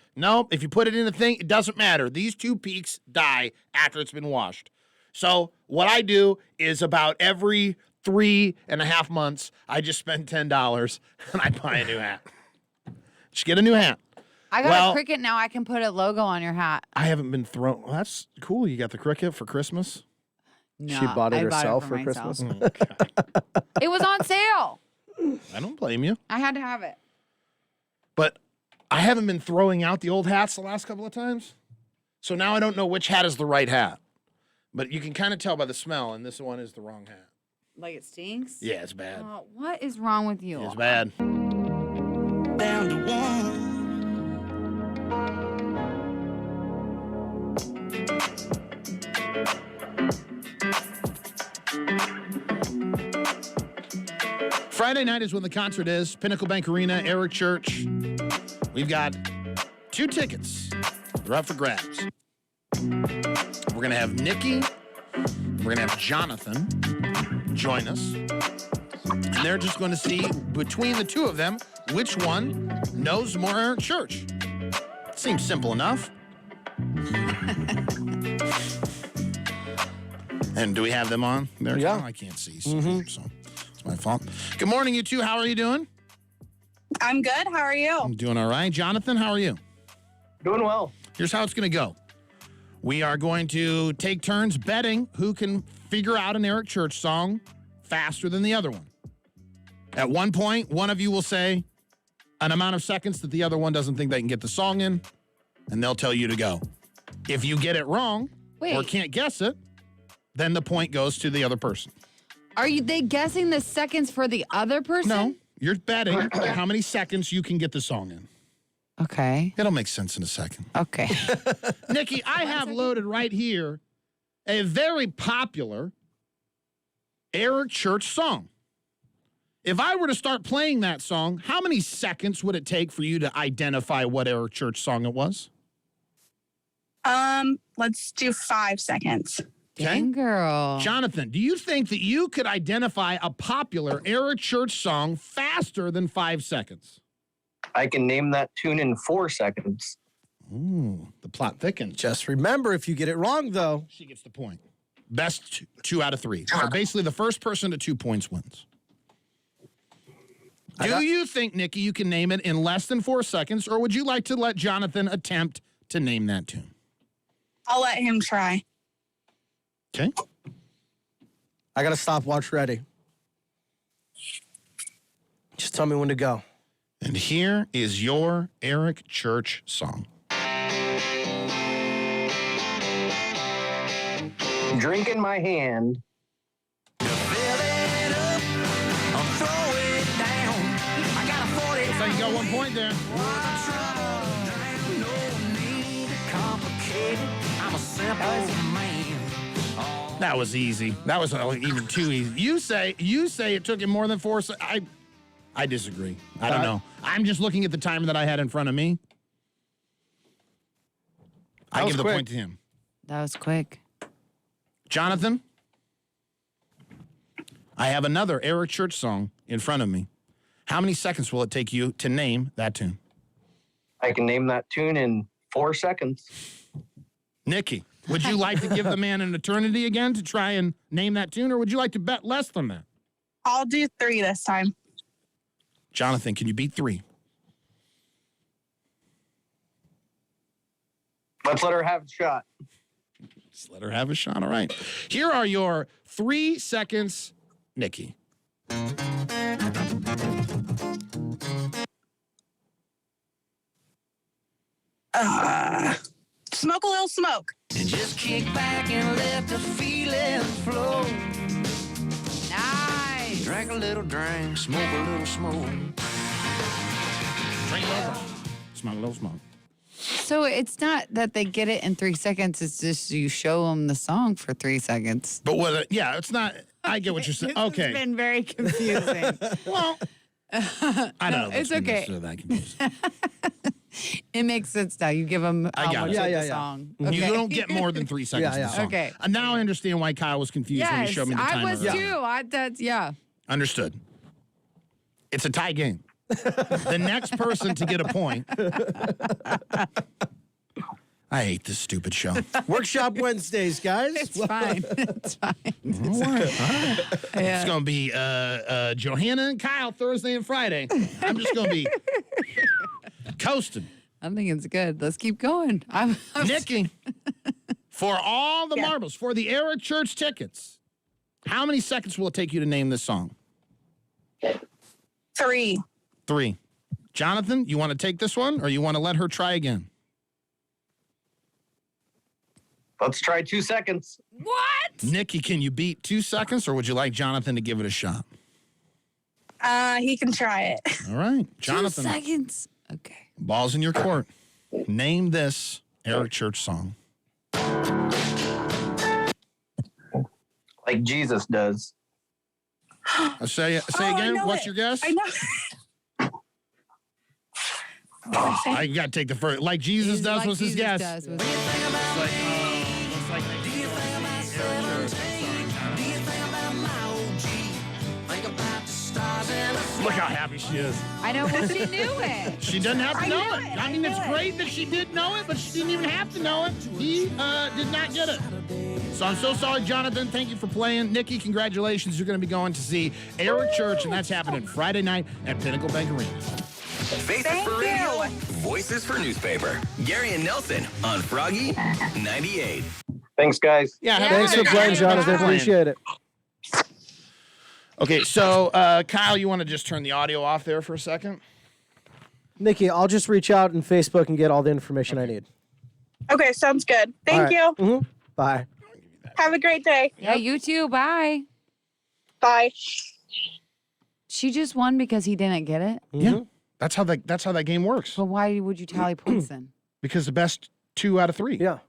if you put it in a thing, it doesn't matter. These 2 peaks die after it's been washed. So what I do is about every 3.5 months, I just spend $10 and I buy a new hat. Just get a new hat. I got Well- a cricket now. I can put a logo on your hat. I haven't been thrown. Well, that's cool. You got the cricket for Christmas. No, She bought it I herself for for myself. Christmas. It was on sale. I don't blame you. I had to have it. But I haven't been throwing out the old hats the last couple of times. So now I don't know which hat is the right hat. But you can kind of tell by the smell, and this one is the wrong hat. Like it stinks? Yeah, it's bad. What is wrong with you? It's bad. Down to one. Friday night is when the concert is. Pinnacle Bank Arena, Eric Church. We've got 2 tickets. They're up for grabs. We're going to have Nikki. We're going to have Jonathan join us. And they're just going to see, between the two of them, which one knows more Eric Church. Seems simple enough. And do we have them on there? Yeah. I can't see, so it's my fault. Good morning, you two. How are you doing? I'm good. How are you? I'm doing all right. Jonathan, how are you? Doing well. Here's how it's going to go. We are going to take turns betting who can figure out an Eric Church song faster than the other one. At one point, one of you will say an amount of seconds that the other one doesn't think they can get the song in, and they'll tell you to go. If you get it wrong or can't guess it, then the point goes to the other person. Are they guessing the seconds for the other person? No, you're betting how many seconds you can get the song in. Okay. It'll make sense in a second. Okay. Nikki, I have loaded right here a very popular Eric Church song. If I were to start playing that song, how many seconds would it take for you to identify what Eric Church song it was? Let's do 5 seconds. Dang, girl. Jonathan, do you think that you could identify a popular Eric Church song faster than 5 seconds? I can name that tune in 4 seconds. Ooh, the plot thickens. Just remember, if you get it wrong, though. She gets the point. Best 2 out of 3. So basically, the first person to 2 points wins. Do you think, Nikki, you can name it in less than 4 seconds, or would you like to let Jonathan attempt to name that tune? I'll let him try. Okay. I got a stopwatch ready. Just tell me when to go. And here is your Eric Church song. Drink in my hand. So you got 1 point there. That was easy. That was even too easy. You say it took him more than 4 seconds. I disagree. I don't know. I'm just looking at the timer that I had in front of me. I give the point to him. That was quick. Jonathan, I have another Eric Church song in front of me. How many seconds will it take you to name that tune? I can name that tune in 4 seconds. Nikki, would you like to give the man an eternity again to try and name that tune, or would you like to bet less than that? I'll do 3 this time. Jonathan, can you beat 3? Let's let her have a shot. Just let her have a shot. All right. Here are your 3 seconds, Nikki. Smoke a little smoke. And just kick back and let the feelings flow. Nice. Drink a little drink, smoke a little smoke. Drink over. Smoke a little smoke. So it's not that they get it in 3 seconds. It's just you show them the song for 3 seconds. But what? Yeah, it's not. I get what you're saying. Okay. It's been very confusing. Well, I don't know. It's okay. That confusing. It makes sense now. You give them I got much it. of Yeah, the yeah. song. You Okay. don't get more than 3 seconds Yeah, of the song. Okay. And now I understand why Kyle was confused when he Yes, showed me the timer. I was earlier. too. Yeah. Understood. It's a tie game. The next person to get a point. I hate this stupid show. Workshop Wednesdays, guys. It's fine. It's fine. All right. It's going to be Johanna and Kyle Thursday and Friday. I'm just going to be coasting. I think it's good. Let's keep going. I'm Nikki, for all the marbles, for the Eric Church tickets, how many seconds will it take you to name this song? 3. 3. Jonathan, you want to take this one, or you want to let her try again? Let's try 2 seconds. What? Nikki, can you beat 2 seconds, or would you like Jonathan to give it a shot? He can try it. All right, 2 Jonathan. seconds. Okay. Ball's in your court. Name this Eric Church song. Like Jesus does. Say I again. know What's it. your guess? I know. I got to take the first. Like Jesus does Like was his Jesus guess. does was- Look how happy she is. I know. Well, she knew it. She doesn't have to I know knew it. it. I mean, I it's knew it. great that she did know it, but she didn't even have to know it. He did not get it. So I'm so sorry, Jonathan. Thank you for playing. Nikki, congratulations. You're going to be going to see Eric Church, and that's happening Friday night at Pinnacle Bank Arena. Faces Thank for radio, you. voices for newspaper. Gary and Nelson on Froggy 98. Thanks, guys. Yeah, have a Thanks good for day. playing, Thanks Jonathan. for playing. Appreciate it. Okay, so Kyle, you want to just turn the audio off there for a second? Nikki, I'll just reach out on Facebook and get all the information I need. Okay, sounds good. Thank you. Mm-hmm. Bye. Have a great day. Yeah, you too. Bye. Bye. She just won because he didn't get it. Yeah, that's how that game works. But why would you tally points then? Because the best 2 out of 3. Yeah.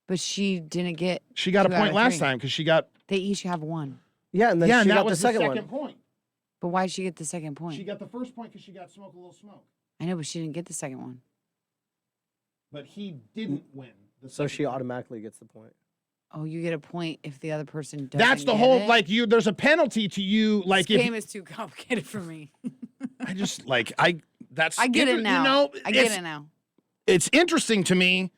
But she didn't get. She got a 2 out point of last 3. time because she got They each have 1. Yeah, and then and she that got was the second one. point. But why did she get the second point? She got the first point because she got smoke a little smoke, I know, but she didn't get the second one. but he didn't win. So she automatically gets the point. Oh, you get a point if the other person doesn't. That's the get whole it? like you. There's a penalty to you. Like This if game is too complicated for me. I just like I. That's I get it now. You know, I get it now. It's interesting to me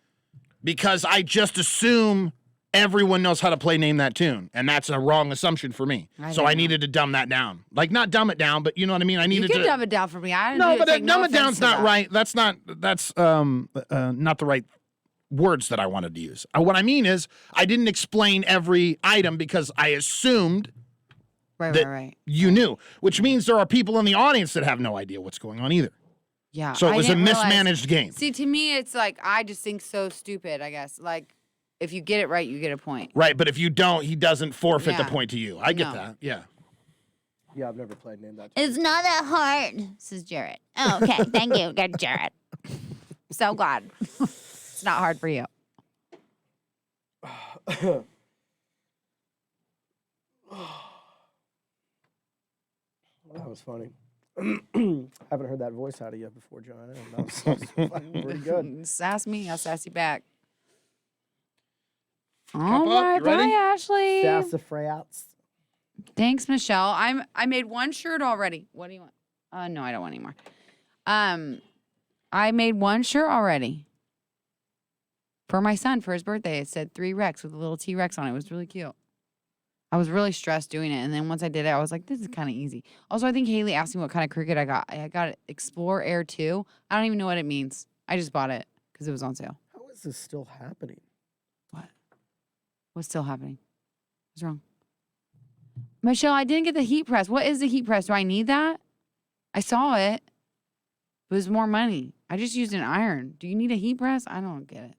because I just assume everyone knows how to play Name That Tune, and that's a wrong assumption for me. I So don't I know. needed to dumb that down. Like not dumb it down, but you know what I mean. I You needed can to. dumb it down for me. I No, but take dumb it offense down's to not that. right. That's not the right words that I wanted to use. What I mean is I didn't explain every item because I assumed Right, that right. you knew, which means there are people in the audience that have no idea what's going on either. Yeah. So it I was a didn't realize- mismanaged game. See, to me, it's like I just think so stupid. I guess like if you get it right, you get a point. Right, but if you don't, he doesn't forfeit the Yeah. point to you. I get No. that. Yeah. Yeah, I've never played Name That. It's not that hard, says Jarrett. Oh, okay. Thank you. Good, Jarrett. So glad. It's not hard for you. That was funny. Haven't heard that voice out of you before, John. That was fucking pretty good. Sass me, I'll sass you back. up, All right, you ready? bye, Ashley. Sassafras. Thanks, Michelle. I made 1 shirt already. What do you want? No, I don't want any more. I made 1 shirt already for my son for his birthday. It said 3 Rex with a little T-Rex on it. It was really cute. I was really stressed doing it, and then once I did it, I was like, this is kind of easy. Also, I think Haley asked me what kind of cricket I got. I got Explore Air 2. I don't even know what it means. I just bought it because it was on sale. How is this still happening? What? What's still happening? What's wrong? Michelle, I didn't get the heat press. What is the heat press? Do I need that? I saw it. It was more money. I just used an iron. Do you need a heat press? I don't get it.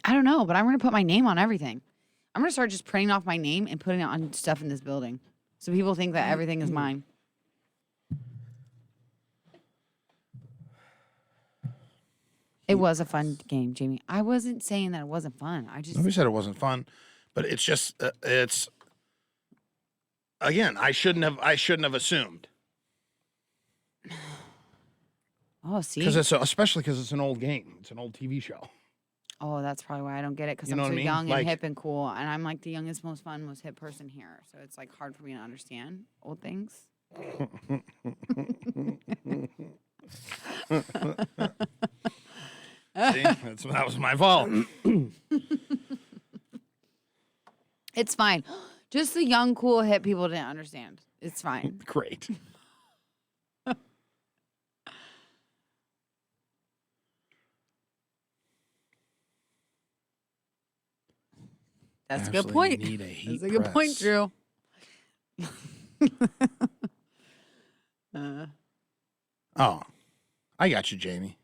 I don't know, but I'm going to put my name on everything. I'm going to start just printing off my name and putting it on stuff in this building so people think that everything is mine. It was a fun game, Jamie. I wasn't saying that it wasn't fun. I just Nobody said it wasn't fun, but it's just it's again. I shouldn't have assumed Oh, see? because it's especially because it's an old game. It's an old TV show. Oh, that's probably why I don't get it because You I'm know so what I mean? young Like- and hip and cool. And I'm like the youngest, most fun, most hip person here. So it's like hard for me to understand old things. See, that was my fault. It's fine. Just the young, cool, hip people didn't understand. It's fine. Great. That's a good Ashley, point. you need a heat That's a good point, press. Drew. Oh, I got you, Jamie.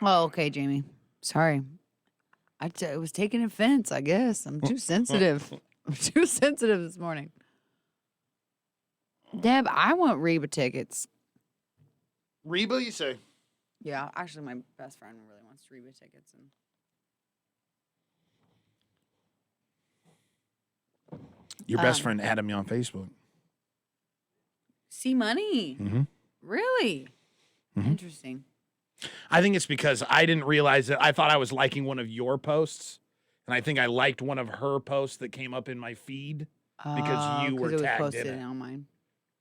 Oh, okay, Jamie. Sorry. I was taking offense, I guess. I'm too sensitive. I'm too sensitive this morning. Deb, I want Reba tickets. Reba, you say? Yeah, actually, my best friend really wants Reba tickets. And Your best friend added me on Facebook. See money. Mm-hmm. Really? Mm-hmm. Interesting. I think it's because I didn't realize that. I thought I was liking one of your posts, and I think I liked one of her posts that came up in my feed because you were it was tagged posted in it. on mine.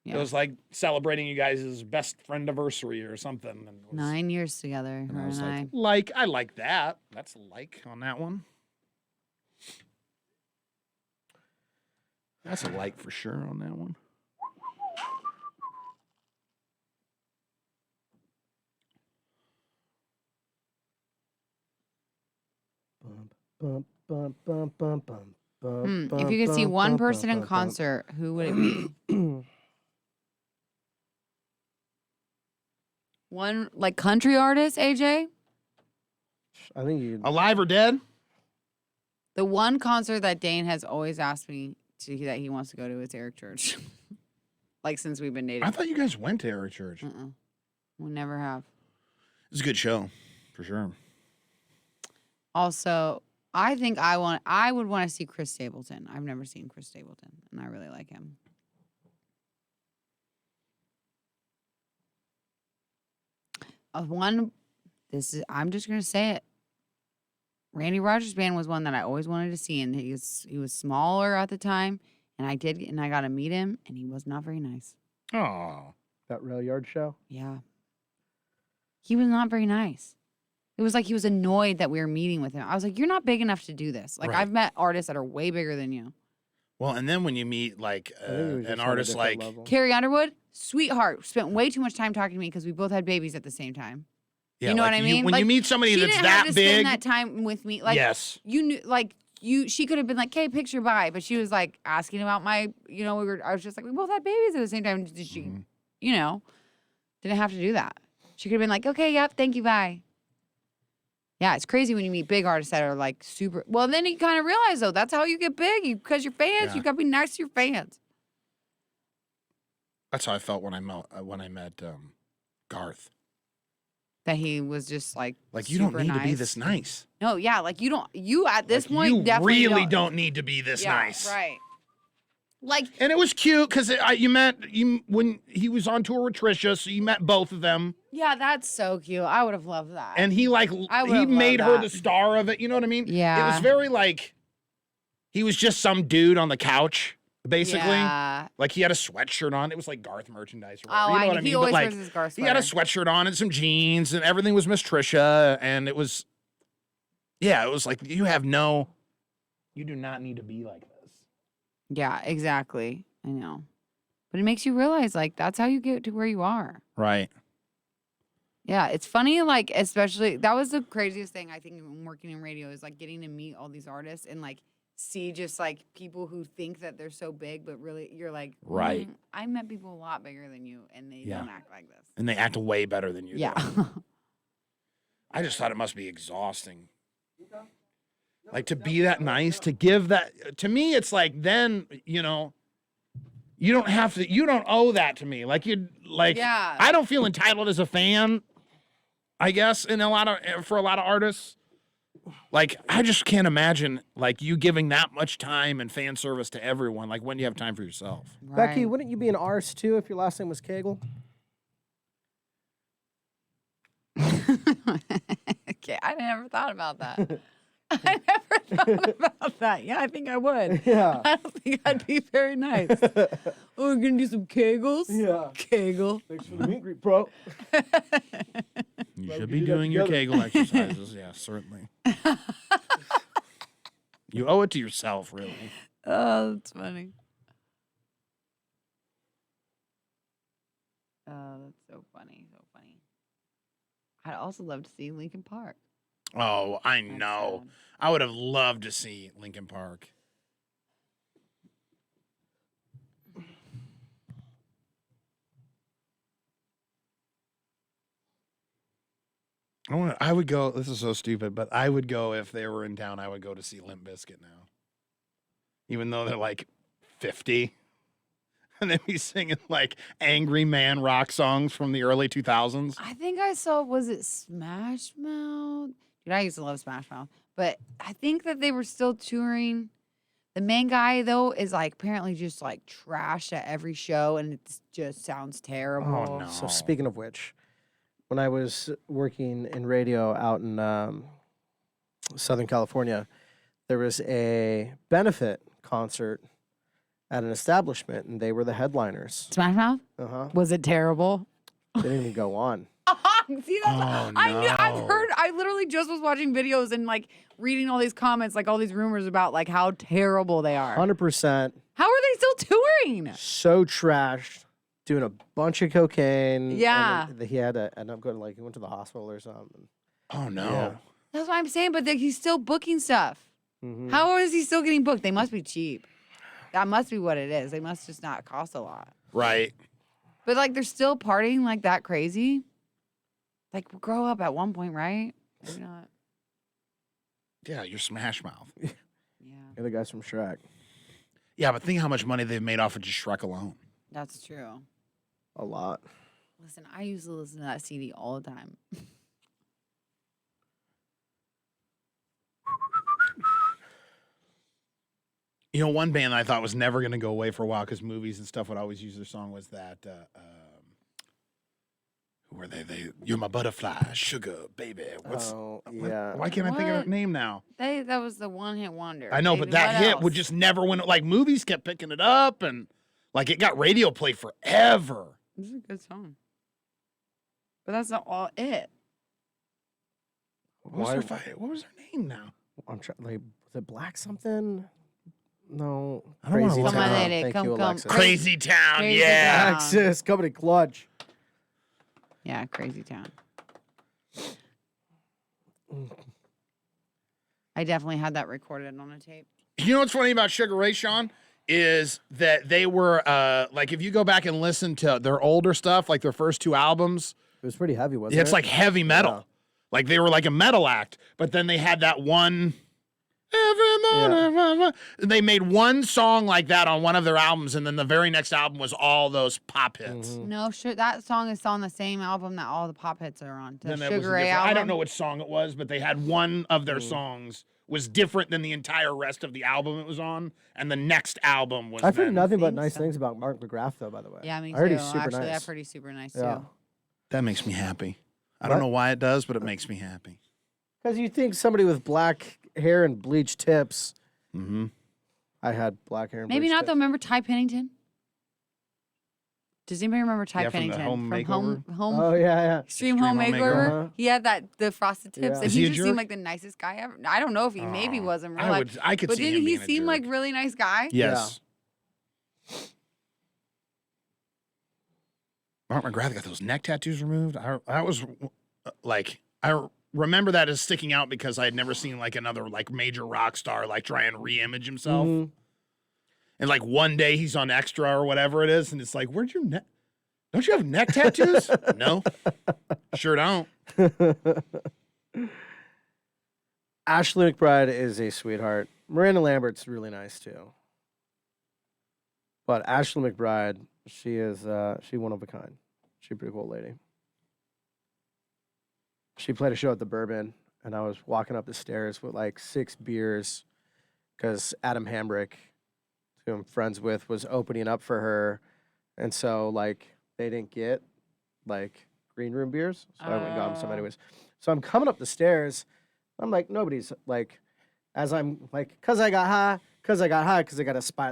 Yeah. It was like celebrating you guys' best friend anniversary or something. And it was, 9 years together, and her I was and like, I like that. That's a like on that one. That's a like for sure on that one. Bump, bump, bump, bump, bump, bump, If you could see one person in concert, who would it be? One, like, country artist, AJ? I think you. Alive or dead? The one concert that Dane has always asked me that he wants to go to is Eric Church. Like, since we've been dating. I thought you guys went to Eric Church. We never have. It's a good show, for sure. Also, I think I would want to see Chris Stapleton. I've never seen Chris Stapleton, and I really like him. I'm just gonna say it. Randy Rogers Band was one that I always wanted to see, and he was smaller at the time, and I got to meet him, and he was not very nice. Oh, That rail yard show? Yeah, he was not very nice. It was like he was annoyed that we were meeting with him. I was like, "You're not big enough to do this." Like, Right. I've met artists that are way bigger than you. well, and then when you meet like I think it was just an on a artist different like level. Carrie Underwood, sweetheart, spent way too much time talking to me because we both had babies at the same time. yeah, You know like what I mean? when Like, you meet somebody She that's didn't that have to big, spend that time with me. Like, yes, you knew, like, she could have been like, "Okay, picture bye," but she was like asking about I was just like, we both had babies at the same time. Did she, didn't have to do that. She could have been like, "Okay, yep, thank you, bye." Yeah, it's crazy when you meet big artists that are like super. Well, then you kind of realize though, that's how you get big. Because you're fans, Yeah. you gotta be nice to your fans. that's how I felt when I met Garth. That he was just like You don't super need to be nice. this nice. No, yeah, like you at this Like, point you definitely really don't need to be this yeah, nice. right. Like, And it was cute because you met when he was on tour with Trisha, so you met both of them, yeah, that's so cute. I would have loved that. and he I he would've made loved her that. the star of it. You know what I mean? Yeah. It was very like he was just some dude on the couch, basically. Yeah. Like he had a sweatshirt on. It was like Garth merchandise. Or Oh, whatever. You know what I he mean? always But wears his Garth he had a sweater. sweatshirt on and some jeans, and everything was Miss Trisha, and it was, yeah, it was like you do not need to be like this. Yeah, exactly. I know. But it makes you realize, like, that's how you get to where you are. Right. Yeah, it's funny, like, especially, that was the craziest thing, I think, when working in radio is, like, getting to meet all these artists and, like, see just, like, people who think that they're so big, but really, you're like, Right. I met people a lot bigger than you, and they Yeah. don't act like this. And they act way better than you. Yeah. do. I just thought it must be exhausting. Like to be that nice, to give that to me, it's like then, you don't owe that to me. Like Yeah. I don't feel entitled as a fan, I guess, for a lot of artists. Like, I just can't imagine like you giving that much time and fan service to everyone. Like, when do you have time for yourself? Becky, Right. wouldn't you be an arse too if your last name was Kegel? Okay, I never thought about that. I never thought about that. Yeah, I think I would. Yeah. I don't think I'd be very nice. Oh, we're gonna do some kegels. Yeah. Kegel. Thanks for the meet and greet, bro. You Well, should we be do that doing your together. Kegel exercises. Yeah, certainly. You owe it to yourself, really. Oh, that's funny. Oh, that's so funny. So funny. I'd also love to see Lincoln Park. Oh, I That's know. sad. I would have loved to see Lincoln Park. I would go. This is so stupid, but I would go if they were in town. I would go to see Limp Bizkit now, even though they're like 50, and they'd be singing like angry man rock songs from the early 2000s. I think I saw, was it Smash Mouth? Dude, I used to love Smash Mouth, but I think that they were still touring. The main guy though is like apparently just like trashed at every show, and it just sounds terrible. Oh no! So speaking of which, when I was working in radio out in Southern California, there was a benefit concert at an establishment, and they were the headliners. Smash Mouth? Was it terrible? They didn't even go on. See, that's, I literally just was watching videos and like reading all these comments, like all these rumors about like how terrible they are. 100%. How are they still touring? So trashed, doing a bunch of cocaine. Yeah. And then he had to end up going he went to the hospital or something. Oh no! Yeah. That's what I'm saying, but he's still booking stuff. Mhm. How is he still getting booked? They must be cheap. That must be what it is. They must just not cost a lot. Right. But like they're still partying like that crazy. Like grow up at one point, right? Maybe not. Yeah, you're Smash Mouth. Yeah. You're the guys from Shrek. Yeah, but think how much money they've made off of just Shrek alone. That's true. A lot. Listen, I used to listen to that CD all the time. You know, one band I thought was never going to go away for a while because movies and stuff would always use their song was that. Who were they? You're my butterfly, sugar baby. Yeah. Why can't I think of What? that name now? That was the one hit wonder. I know, but that what hit else? would just never win. Like movies kept picking it up, and like it got radio play forever. This is a good song. But that's not all it. What was their name now? I'm trying. Like, was it Black something? No. I don't wanna Crazy look Town. it up. Thank Come, you, come. Alexis. Crazy Town, Crazy yeah. Town. Alexis, company clutch. Yeah, Crazy Town. I definitely had that recorded on a tape. You know what's funny about Sugar Ray, Sean? Is that they were like if you go back and listen to their older stuff, like their first two albums, It was pretty heavy, wasn't it? it's like heavy metal. Yeah. Like they were like a metal act, but then they had that one. Every morning, they made one song like that on one of their albums, and then the very next album was all those pop hits. No, sure. That song is on the same album that all the pop hits are on. The Then that was Sugar Ray different- album. I don't know which song it was, but they had one of their songs was different than the entire rest of the album it was on, and the next album was. I've heard then- nothing but think nice so. things about Mark McGrath, though, by the way. Yeah, me too. I heard he's super Actually, nice. I've heard he's super nice Yeah. too. That makes me happy. I What? don't know why it does, but it makes me happy. Because you think somebody with black hair and bleached tips. Mm-hmm. I had black hair and Maybe bleached not tips. though. Remember Ty Pennington? Does anybody remember Ty Yeah, from the Pennington Home Makeover? Home Oh, yeah. Extreme Extreme Home Home Makeover? Makeover. He had the frosted tips, Yeah. and Is he he a just jerk? seemed like the nicest guy ever. I don't know if he maybe Oh, was in real life, I could but see didn't him he being a seem like jerk. really nice guy? Yes. Mark McGrath got those neck tattoos removed. I was like, I remember that as sticking out because I had never seen like another like major rock star like try and re-image himself. Mhm. And like one day he's on Extra or whatever it is, and it's like, where'd your neck? Don't you have neck tattoos? No, sure don't. Ashley McBride is a sweetheart. Miranda Lambert's really nice too. But Ashley McBride, she is she one of a kind. She's a pretty cool lady. She played a show at the Bourbon, and I was walking up the stairs with like 6 beers because Adam Hambrick, who I'm friends with, was opening up for her. And so like they didn't get like green room beers. So I went and got them some Oh. anyways. So I'm coming up the stairs. I'm like, nobody's like, as I'm like, because I got high, because I got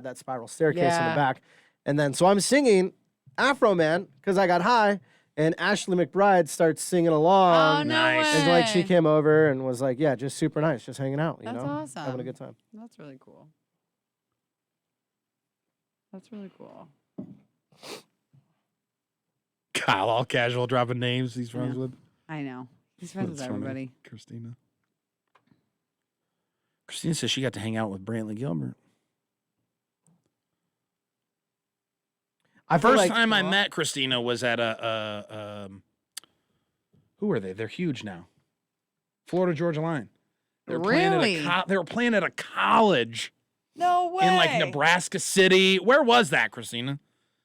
that spiral staircase in Yeah. the back. And then so I'm singing Afro Man because I got high, and Ashley McBride starts singing along. Oh no Nice. way! And like she came over and was like, yeah, just super nice, just hanging out, you That's know? awesome. Having a good time. That's really cool. That's really cool. Kyle, all casual, dropping names he's friends Yeah. with. I know. He's friends with That's funny. everybody. Christina. Christina says she got to hang out with Brantley Gilbert. I feel First like- time I met Christina was at a who are they? They're huge now. Florida Georgia Line. They were Really? playing at they were playing at a college No way. in like Nebraska City. Where was that, Christina?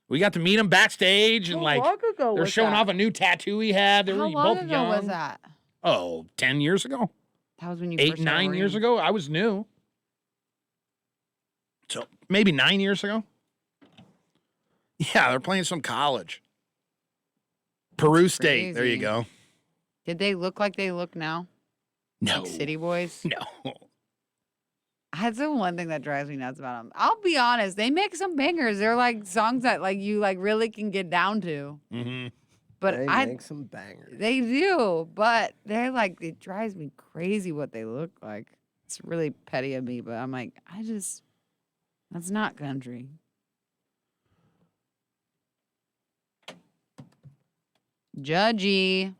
We got to meet him backstage and like they're showing off a new tattoo he had. They How were long both ago young. was that? Oh, 10 years ago. That was when you 8, first started 9 years working. ago. I was new. So maybe 9 years ago. Yeah, they're playing some college. Peru State. There you crazy. go. Did they look like they look now? No. Like city boys? No. That's the one thing that drives me nuts about them. I'll be honest, they make some bangers. They're like songs that like you like really can get down to. Mm-hmm. But They I make some bangers. they do, but they're like it drives me crazy what they look like. It's really petty of me, but I'm like, that's not country. Judgy.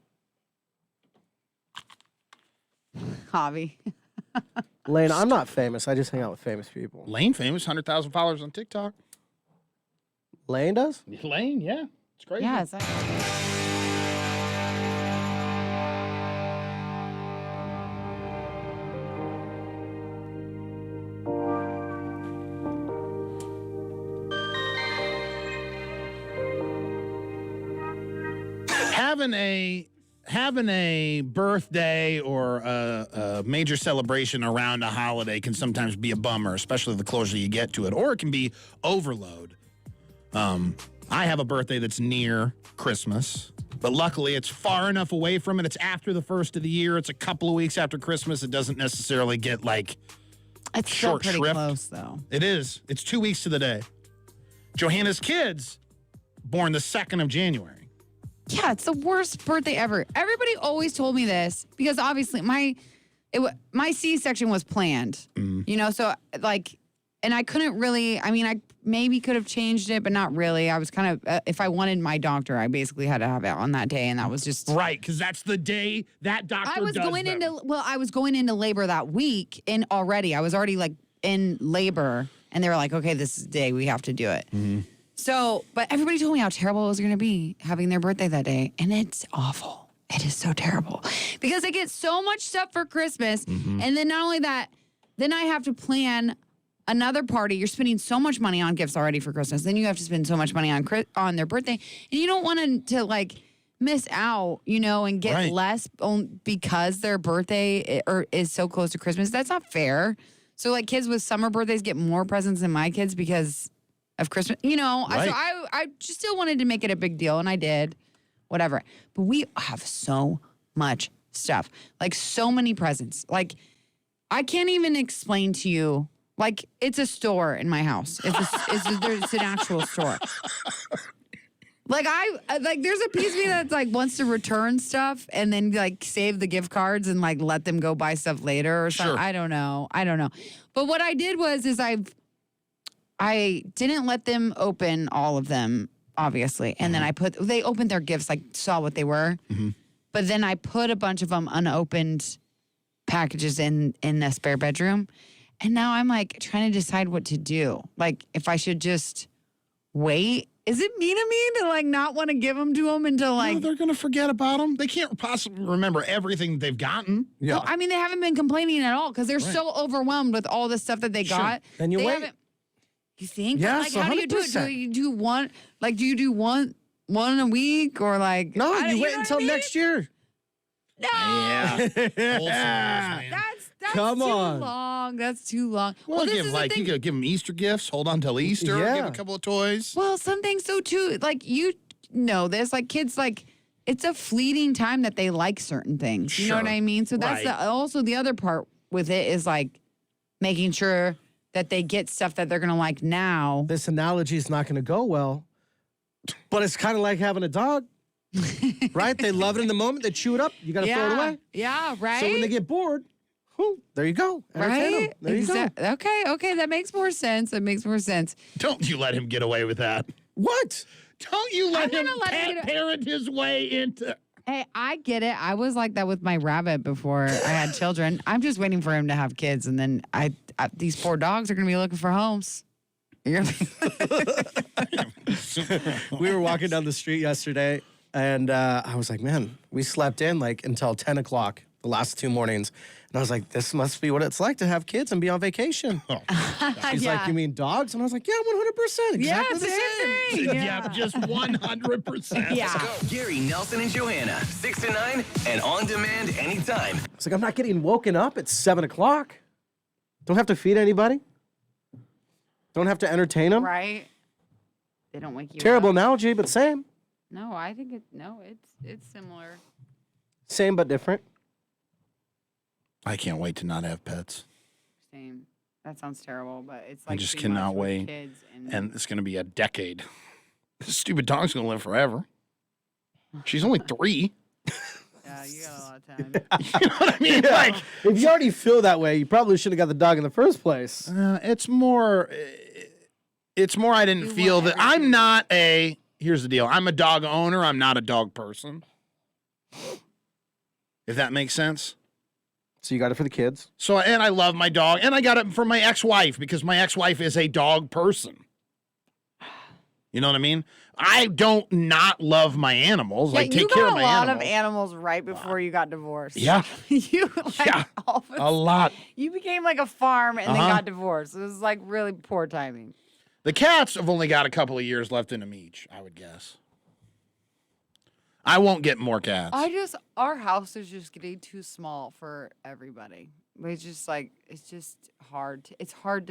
Hobby. Lane, I'm not famous. I just hang out with famous people. Lane famous, 100,000 followers on TikTok. Lane does? Lane, yeah. It's crazy. Yeah, it's like having a birthday or a major celebration around a holiday can sometimes be a bummer, especially the closer you get to it, or it can be overload. I have a birthday that's near Christmas, but luckily it's far enough away from it. It's after the first of the year. It's a couple of weeks after Christmas. It doesn't necessarily get like it's still short pretty shrift. close though. It is. It's 2 weeks to the day. Johanna's kids born the 2nd of January. Yeah, it's the worst birthday ever. Everybody always told me this because obviously my C-section was planned. You know, so like, and I couldn't really. I mean, I maybe could have changed it, but not really. I was kind of if I wanted my doctor, I basically had to have it on that day, and that was just Right, because that's the day that doctor I was does going them. I was going into labor that week, and I was already like in labor, and they were like, okay, this is the day we have to do it. So, but everybody told me how terrible it was going to be having their birthday that day, and it's awful. It is so terrible because they get so much stuff for Christmas, and then not only that, then I have to plan another party. You're spending so much money on gifts already for Christmas. Then you have to spend so much money on their birthday, and you don't want to like miss out, you know, and get less because their birthday is so close to Christmas. That's not fair. So like kids with summer birthdays get more presents than my kids because of Christmas, you know. Right. So I just still wanted to make it a big deal, and I did, whatever. But we have so much stuff, like so many presents. Like I can't even explain to you. Like it's a store in my house. It's an actual store. Like there's a piece of me that's like wants to return stuff and then like save the gift cards and like let them go buy stuff later or something. Sure. I don't know. But what I did was I didn't let them open all of them, obviously. And then they opened their gifts, like saw what they were. But then I put a bunch of them unopened packages in the spare bedroom. And now I'm like trying to decide what to do. Like if I should just wait. Is it mean of me to like not want to give them to them until like... No, they're going to forget about them. They can't possibly remember everything they've gotten. Yeah. No, I mean, they haven't been complaining at all because they're so overwhelmed with all the stuff that they got. Then you They wait. haven't- You think? Yes, Like, how do you do it? 100%. Do you do one? Like, do you do one a week or like? No, I don't- you wait know what until I mean? next year. No, Yeah. that's Come too on. long. That's too long. Well, this give is the like thing. you could give them Easter gifts. Hold on till Easter. Give Yeah. a couple of toys. Well, some things so too. Like you know this. Like kids, like it's a fleeting time that they like certain things. You know what Sure. I mean? So that's Right. also the other part with it is like making sure that they get stuff that they're gonna like now. This analogy is not going to go well, but it's kind of like having a dog, right? They love it in the moment. They chew it up. You got to throw it away. Yeah, right. So when they get bored, there you go. Entertain 'em. right? There you go. Okay, that makes more sense. Don't you let him get away with that. What? Don't you let him gonna let him get parent his way into... Hey, I get it. I was like that with my rabbit before I had children. I'm just waiting for him to have kids, and then these poor dogs are gonna be looking for homes. You're gonna We were walking down the street yesterday, and I was like, man, we slept in like until 10 o'clock the last 2 mornings. And I was like, this must be what it's like to have kids and be on vacation. She's like, you mean dogs? And I was like, yeah, 100%. Exactly the same. Yeah, just 100%. Yeah. Gary, Nelson, and Johanna, 6 to 9, and on demand anytime. I was like, I'm not getting woken up at 7 o'clock. Don't have to feed anybody. Don't have to entertain them. Right. They don't wake you Terrible up. analogy, but same. No, I think it's similar. Same but different. I can't wait to not have pets. Same. That sounds terrible, but it's I like just too much cannot with wait. Kids And it's going to be a decade. This stupid dog's going to live forever. She's only 3. yeah, you got a lot of time. You know what I mean? Like, If you already feel that way, you probably shouldn't have got the dog in the first place. it's more I didn't You feel want that I'm not a, here's the deal. I'm a dog owner. I'm not a dog person. If that makes sense. So you got it for the kids. So, and I love my dog, and I got it from my ex-wife because my ex-wife is a dog person. You know what I mean? I don't not love my animals. Yeah, I take you care got of my a lot animals. of animals right before you got divorced. Yeah. you like Yeah. all of A lot. You became like a farm and then Uh-huh. got divorced. It was like really poor timing. The cats have only got a couple of years left in them each, I would guess. I won't get more cats. Our house is just getting too small for everybody. It's just like, it's just hard. It's hard.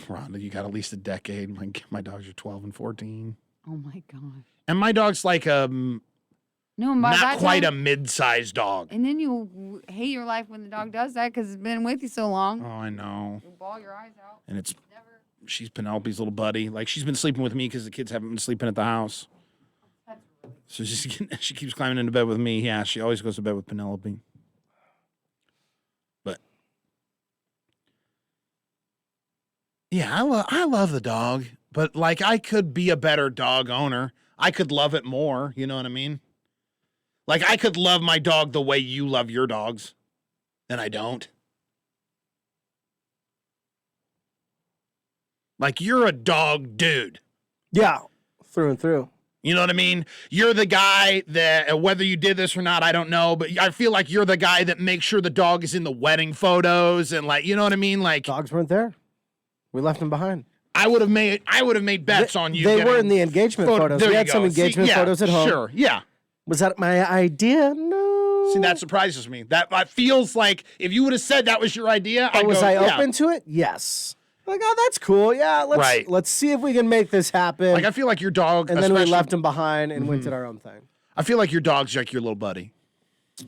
Rhonda, you got at least a decade. My dogs are 12 and 14. Oh my gosh. And my dog's like No, by not that quite time, a mid-sized dog. And then you hate your life when the dog does that because it's been with you so long. Oh, I know. You bawl your eyes out. And it's Never. she's Penelope's little buddy. Like, she's been sleeping with me because the kids haven't been sleeping at the house. So she keeps climbing into bed with me. Yeah, she always goes to bed with Penelope. But yeah, I love the dog. But like, I could be a better dog owner. I could love it more. You know what I mean? Like, I could love my dog the way you love your dogs, and I don't. Like, you're a dog dude. Yeah, through and through. You know what I mean? You're the guy that, whether you did this or not, I don't know, but I feel like you're the guy that makes sure the dog is in the wedding photos and, like, you know what I mean? Like, Dogs weren't there. We left them behind. I would have made bets on you. They were getting in the engagement photos. There We you had some go. engagement See, yeah, photos at home. Sure, yeah. Was that my idea? No. See, that surprises me. That feels like if you would have said that was your idea, But was go, I yeah. open to it? Yes. Like, oh, that's cool. Yeah, Right. let's see if we can make this happen. Like, I feel like your dog, and then we especially- left him behind and went did our own thing. I feel like your dog's like your little buddy.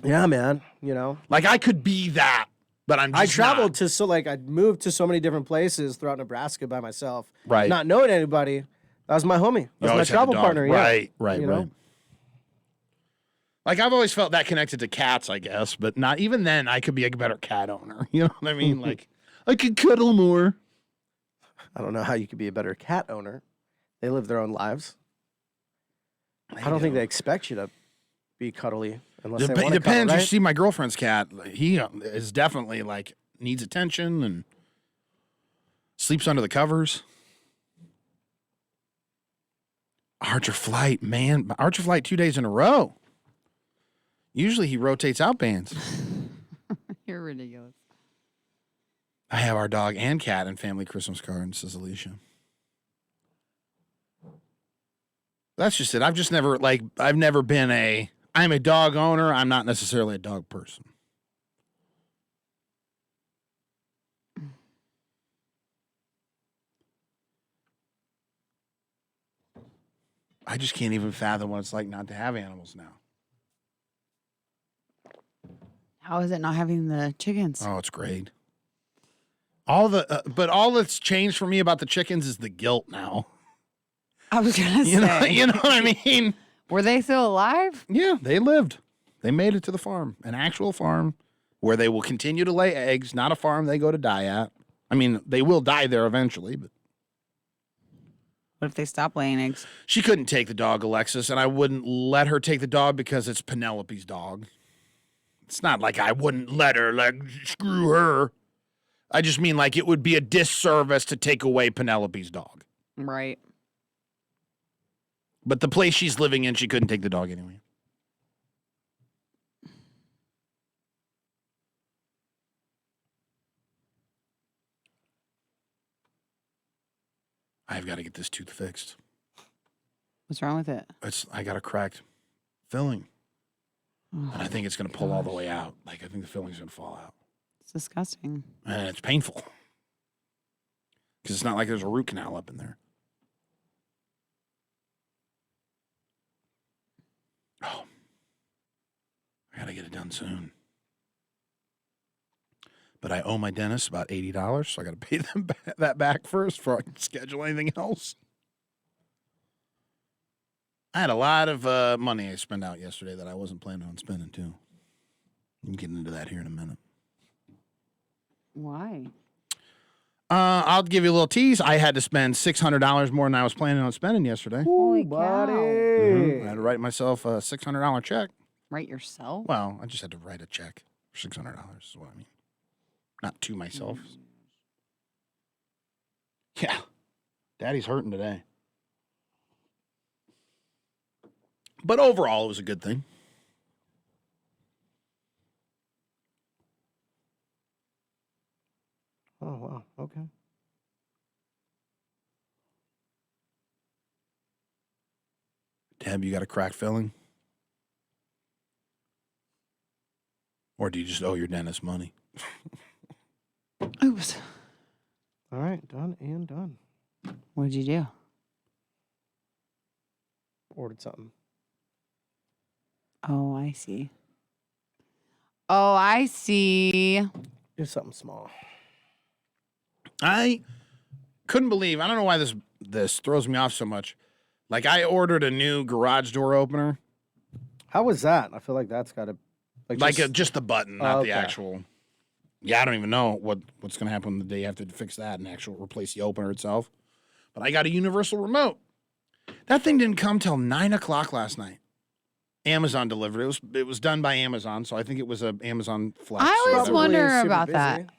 Yeah, man. You know, Like, I could be that, but I'm just I traveled not. to I moved to so many different places throughout Nebraska by myself. Right. Not knowing anybody. That was my homie. You That was my always had the travel dog. partner. Yeah. Right, You right. know? Like, I've always felt that connected to cats, I guess, but not even then. I could be a better cat owner. You know what I mean? Like, I could cuddle more. I don't know how you could be a better cat owner. They live their own lives. I don't think they expect you to be cuddly unless they want to Depends. cuddle, You right? see, my girlfriend's cat, he is definitely like needs attention and sleeps under the covers. Archer Flight, man. Archer Flight 2 days in a row. Usually he rotates out bands. You're ridiculous. I have our dog and cat in family Christmas cards, says Alicia. That's just it. I've never been I'm a dog owner. I'm not necessarily a dog person. I just can't even fathom what it's like not to have animals now. How is it not having the chickens? Oh, it's great. But all that's changed for me about the chickens is the guilt now. I was gonna You know, say. you know what I mean? Were they still alive? Yeah, they lived. They made it to the farm, an actual farm where they will continue to lay eggs, not a farm they go to die at. I mean, they will die there eventually, but What if they stop laying eggs? she couldn't take the dog, Alexis, and I wouldn't let her take the dog because it's Penelope's dog. It's not like I wouldn't let her, like, screw her. I just mean, like, it would be a disservice to take away Penelope's dog. Right. But the place she's living in, she couldn't take the dog anyway. I've got to get this tooth fixed. What's wrong with it? I got a cracked filling. Oh, And I think it's going to pull all the way out. Like, I think the filling's going to fall out. it's disgusting. And it's painful. Because it's not like there's a root canal up in there. Oh. I got to get it done soon. But I owe my dentist about $80, so I got to pay them that back first before I can schedule anything else. I had a lot of money I spent out yesterday that I wasn't planning on spending, too. I'm getting into that here in a minute. Why? I'll give you a little tease. I had to spend $600 more than I was planning on spending yesterday. Holy buddy. cow. I had to write myself a $600 check. Write yourself? Well, I just had to write a check for $600 is what I mean. Not to myself. Yeah. Daddy's hurting today. But overall, it was a good thing. Oh, wow. Okay. Deb, you got a crack filling? Or do you just owe your dentist money? Oops. All right. Done and done. What'd you do? Ordered something. Oh, I see. Oh, I see. Just something small. I couldn't believe, I don't know why this throws me off so much. Like, I ordered a new garage door opener. How was that? I feel like that's got to... Just the button, not okay. the actual. Yeah, I don't even know what's going to happen the day you have to fix that and replace the opener itself. But I got a universal remote. That thing didn't come till 9 o'clock last night. Amazon delivered. It was done by Amazon, so I think it was a Amazon Flex. I always Probably wonder super about busy. that.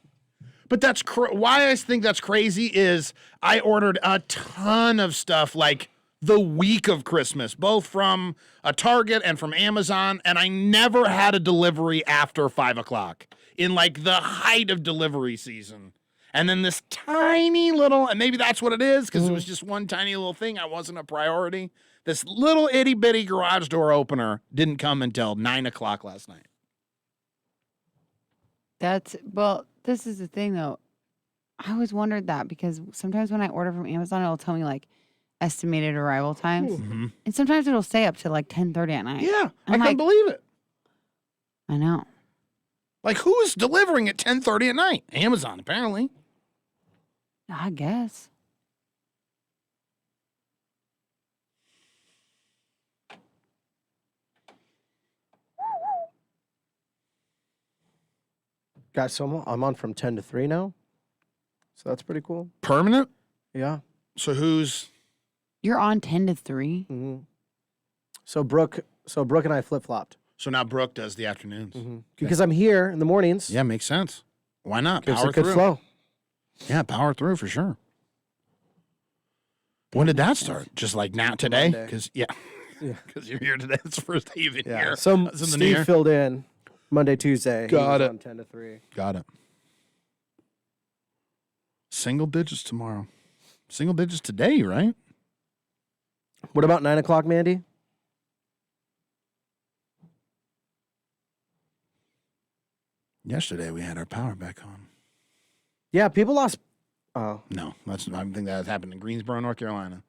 But that's why I think that's crazy is I ordered a ton of stuff like the week of Christmas, both from a Target and from Amazon, and I never had a delivery after 5 o'clock in like the height of delivery season. And then this tiny little, and maybe that's what it is because it was just one tiny little thing. I wasn't a priority. This little itty bitty garage door opener didn't come until 9 o'clock last night. This is the thing though. I always wondered that because sometimes when I order from Amazon, it'll tell me like estimated arrival times. Mm-hmm. And sometimes it'll stay up to like 10:30 at night. Yeah, I'm I like, can't believe it. I know. Like, who is delivering at 10:30 at night? Amazon, apparently. I guess. Guys, so I'm on from 10 to 3 now. So that's pretty cool. Permanent? Yeah. So who's... You're on 10 to 3? Mm-hmm. So Brooke and I flip-flopped. So now Brooke does the afternoons. Mm-hmm. Because I'm here in the mornings. Yeah, makes sense. Why not? Gives Power a good through. flow. Yeah, power through for sure. When did that start? Just like now today? Monday. Because because you're here today. It's the first day you've been here. So That's in the new year. Steve filled in Monday, Tuesday. Got He was it. on 10 to 3. Got it. Single digits tomorrow. Single digits today, right? What about 9 o'clock, Mandy? Yesterday we had our power back on. Yeah, people lost. Oh. No, I think that happened in Greensboro, North Carolina.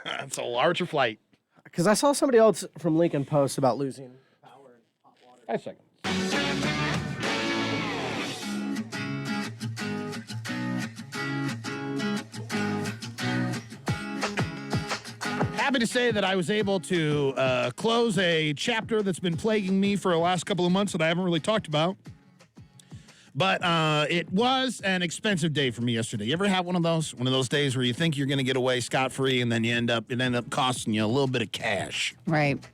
That's a larger flight. Because I saw somebody else from Lincoln post about losing power and hot water. 5 seconds. Happy to say that I was able to close a chapter that's been plaguing me for the last couple of months that I haven't really talked about. But it was an expensive day for me yesterday. You ever have one of those days where you think you're going to get away scot-free and then it end up costing you a little bit of cash? Right.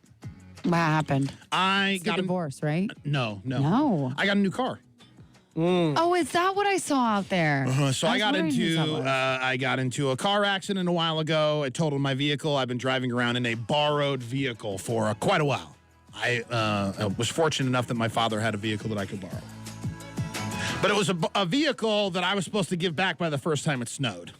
What happened? I It's got a divorce, right? No. No. I got a new car. Oh, is that what I saw out there? So I got was wondering whose that was. I got into a car accident a while ago. I totaled my vehicle. I've been driving around in a borrowed vehicle for quite a while. I was fortunate enough that my father had a vehicle that I could borrow. But it was a vehicle that I was supposed to give back by the first time it snowed.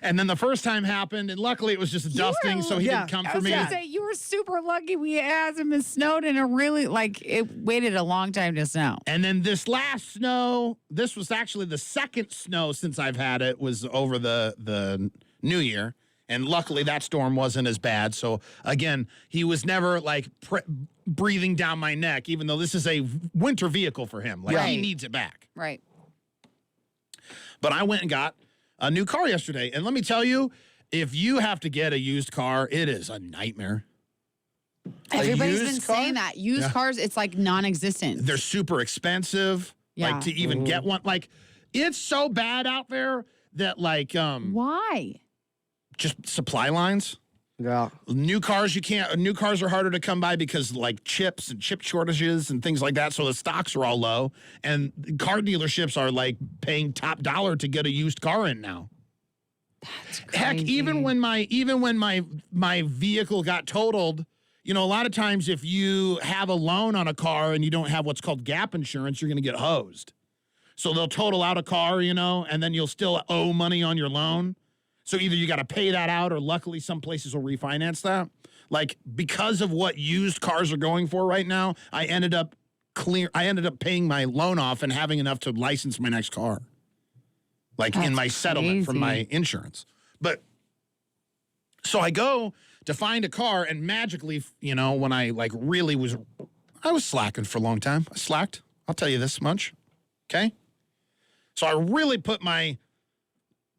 And then the first time happened, and luckily it was just a dusting, so he didn't come for I was me. gonna say you were super lucky. We hasn't been snowed, and it waited a long time to snow. And then this last snow, this was actually the second snow since I've had it, was over the New Year. And luckily that storm wasn't as bad. So again, he was never like breathing down my neck, even though this is a winter vehicle for him. Like he needs it back. Right. But I went and got a new car yesterday. And let me tell you, if you have to get a used car, it is a nightmare. Everybody's been saying that. Used cars, it's like non-existent. They're super expensive. Yeah. Like to even get one. Like it's so bad out there that like Why? just supply lines. Yeah. New cars are harder to come by because like chips and chip shortages and things like that. So the stocks are all low, and car dealerships are like paying top dollar to get a used car in now. That's crazy. Heck, even when my vehicle got totaled, you know, a lot of times if you have a loan on a car and you don't have what's called gap insurance, you're going to get hosed. So they'll total out a car, you know, and then you'll still owe money on your loan. So either you got to pay that out, or luckily some places will refinance that. Like because of what used cars are going for right now, I ended up paying my loan off and having enough to license my next car. Like in my settlement from my insurance. But so I go to find a car, and magically, you know, when I like really I was slacking for a long time. I slacked. I'll tell you this much. Okay. So I really put my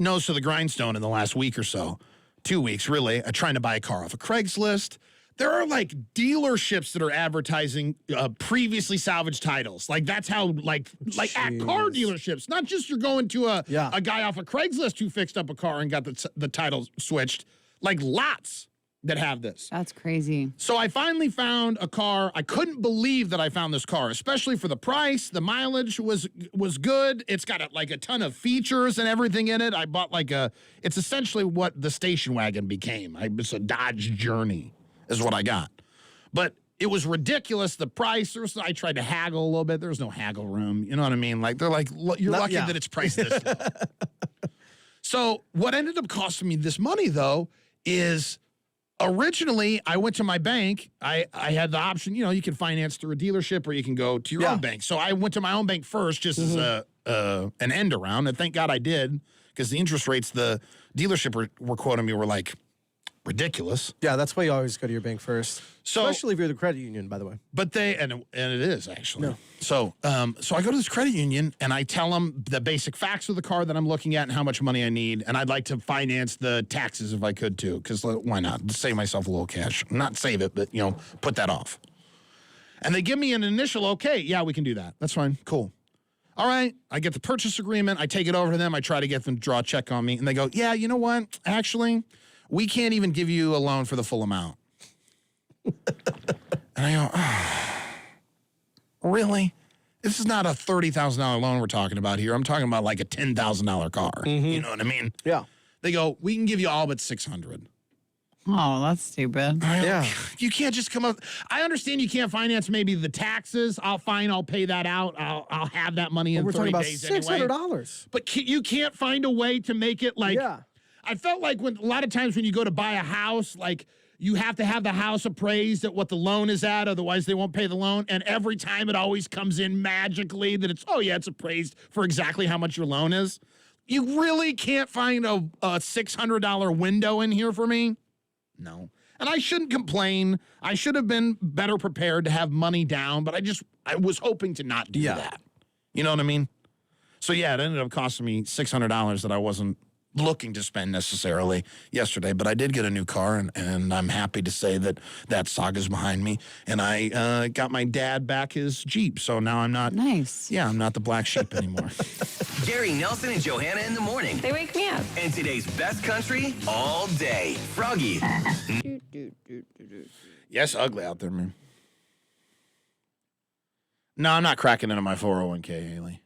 nose to the grindstone in the last week or so, 2 weeks really, trying to buy a car off of Craigslist. There are like dealerships that are advertising previously salvaged titles. Like that's how like at car dealerships, not just you're going to a guy off of Craigslist who fixed up a car and got the title switched. Like lots that have this. That's crazy. So I finally found a car. I couldn't believe that I found this car, especially for the price. The mileage was good. It's got a ton of features and everything in it. I bought it's essentially what the station wagon became. It's a Dodge Journey is what I got. But it was ridiculous, the price. I tried to haggle a little bit. There was no haggle room. You know what I mean? Like they're like, you're lucky that it's priced this low. So what ended up costing me this money, though, is originally I went to my bank. I had the option, you know, you can finance through a dealership or you can go to your own bank. So I went to my own bank first just as an end around. And thank God I did, because the interest rates the dealership were quoting me were like ridiculous. Yeah, that's why you always go to your bank first. So, especially if you're the credit union, by the way. But they, and it is actually. No. So I go to this credit union and I tell them the basic facts of the car that I'm looking at and how much money I need. And I'd like to finance the taxes if I could too, because why not? Save myself a little cash. Not save it, but, you know, put that off. And they give me an initial, okay, yeah, we can do that. That's fine. Cool. All right. I get the purchase agreement. I take it over to them. I try to get them to draw a check on me. And they go, yeah, you know what? Actually, we can't even give you a loan for the full amount. And I go, oh, really? This is not a $30,000 loan we're talking about here. I'm talking about like a $10,000 car. Mm-hmm. You know what I mean? Yeah. They go, we can give you all but $600. Oh, that's stupid. Yeah. You can't just come up. I understand you can't finance maybe the taxes. I'll pay that out. I'll have that money in 30 days anyway. We're talking about $600. But you can't find a way to make it like. Yeah. I felt like a lot of times when you go to buy a house, like you have to have the house appraised at what the loan is at, otherwise they won't pay the loan. And every time it always comes in magically that it's appraised for exactly how much your loan is. You really can't find a $600 window in here for me? No. And I shouldn't complain. I should have been better prepared to have money down, but I was hoping to not do that. You know what I mean? So yeah, it ended up costing me $600 that I wasn't looking to spend necessarily yesterday, but I did get a new car, and I'm happy to say that saga's behind me. And I got my dad back his Jeep, so now I'm not I'm not the black sheep anymore. Gary Nelson and Johanna in the morning. They wake me up. And today's best country all day. Froggy. Yes, ugly out there, man. No, I'm not cracking into my 401k, Haley.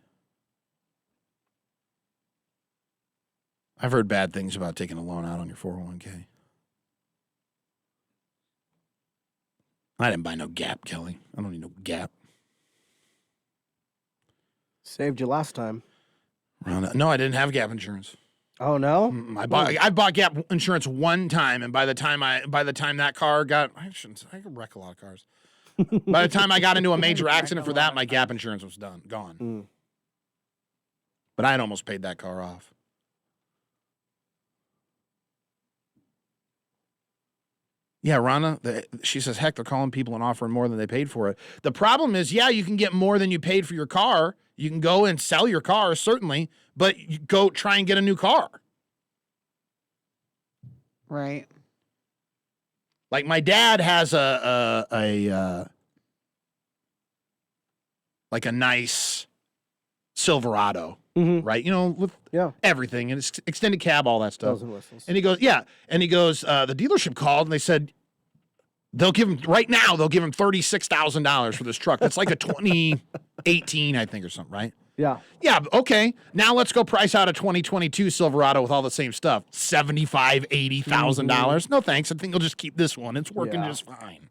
I've heard bad things about taking a loan out on your 401k. I didn't buy no Gap, Kelly. I don't need no Gap. Saved you last time. No, I didn't have gap insurance. Oh no. I bought gap insurance one time, and by the time that car got, I could wreck a lot of cars. By the time I got into a major accident for that, my gap insurance was gone. But I had almost paid that car off. Yeah, Rana, she says, heck, they're calling people and offering more than they paid for it. The problem is, yeah, you can get more than you paid for your car. You can go and sell your car, certainly, but you go try and get a new car. Right. Like my dad has a nice Silverado, right? You know, with everything and it's extended cab, all that stuff. Bells and whistles. And he goes, the dealership called and they said they'll give him $36,000 for this truck. That's like a 2018, I think, or something, right? Yeah. Yeah, okay. Now let's go price out a 2022 Silverado with all the same stuff. $75,000, $80,000. No thanks. I think I'll just keep this one. It's working just fine.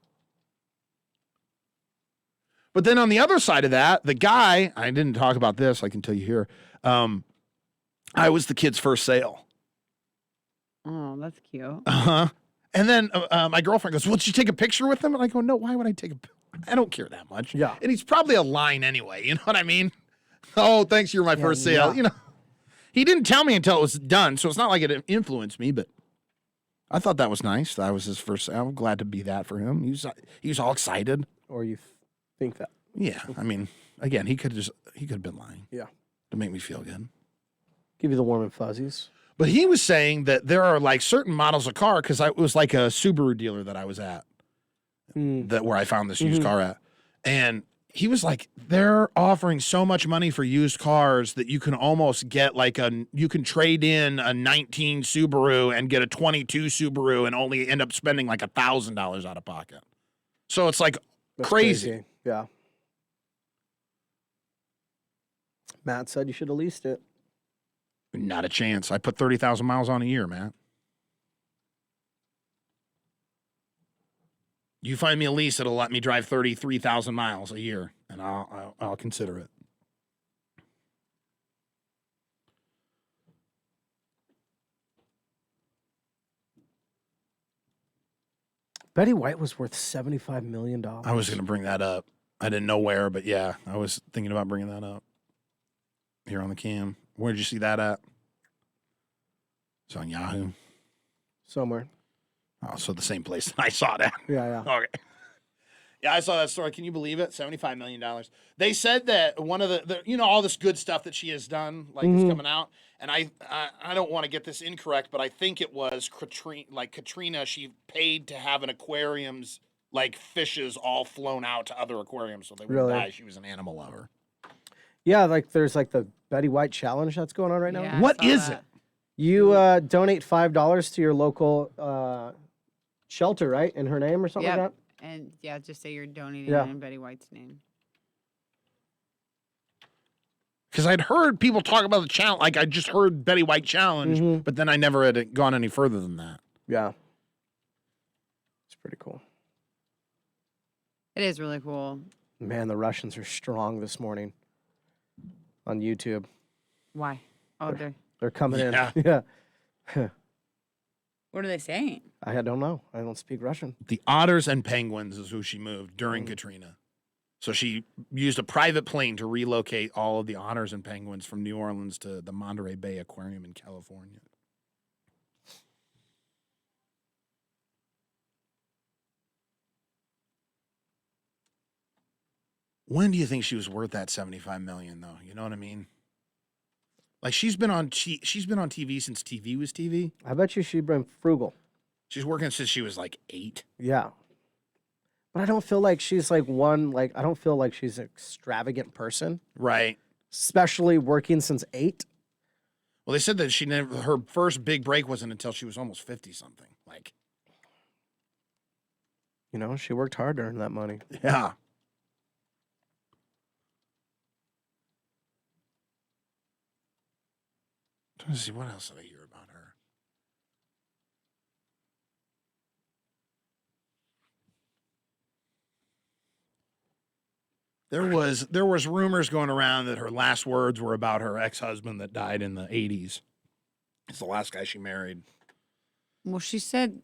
But then on the other side of that, the guy, I didn't talk about this, I can tell you here. I was the kid's first sale. Oh, that's cute. Uh-huh. And then my girlfriend goes, well, did you take a picture with him? And I go, no, why would I take I don't care that much. Yeah. And he's probably a line anyway. You know what I mean? Oh, thanks. You're my first sale. You know, he didn't tell me until it was done. So it's not like it influenced me, but I thought that was nice. That was his first sale. I'm glad to be that for him. He was all excited. Or you think that? Yeah. I mean, again, he could have been lying. Yeah. To make me feel good. Give you the warm and fuzzies. But he was saying that there are like certain models of car, because it was like a Subaru dealer that I was at, where I found this used car at. And he was like, they're offering so much money for used cars that you can almost get you can trade in a 19 Subaru and get a 22 Subaru and only end up spending like $1,000 out of pocket. So it's like crazy. Yeah. Matt said you should have leased it. Not a chance. I put 30,000 miles on a year, Matt. You find me a lease that'll let me drive 33,000 miles a year, and I'll consider it. Betty White was worth $75 million. I was going to bring that up. I didn't know where, but yeah, I was thinking about bringing that up here on the cam. Where did you see that at? It's on Yahoo. Somewhere. Oh, so the same place that I saw that. Yeah. Okay. Yeah, I saw that story. Can you believe it? $75 million. They said that one of the all this good stuff that she has done, like is coming out. And I don't want to get this incorrect, but I think it was Katrina. She paid to have an aquarium's fishes all flown out to other aquariums so they wouldn't die. She was an animal lover. Yeah, there's the Betty White challenge that's going on right now. Yeah, what is it? You donate $5 to your local shelter, right? In her name or something like that? And just say you're donating in Betty White's name. Because I'd heard people talk about the challenge. I just heard Betty White challenge, but then I never had gone any further than that. Yeah. It's pretty cool. It is really cool. Man, the Russians are strong this morning on YouTube. Why? Oh, They're coming in. Yeah. What are they saying? I don't know. I don't speak Russian. The otters and penguins is who she moved during Katrina. So she used a private plane to relocate all of the otters and penguins from New Orleans to the Monterey Bay Aquarium in California. When do you think she was worth that $75 million, though? You know what I mean? She's been on TV since TV was TV. I bet you she'd been frugal. She's working since she was 8. Yeah. But I don't feel like she's I don't feel like she's an extravagant person. Right. Especially working since 8. Well, they said that her first big break wasn't until she was almost 50-something. She worked hard to earn that money. Yeah. Trying to see what else did I hear about her. There was rumors going around that her last words were about her ex-husband that died in the 80s. It's the last guy she married. Well, she said,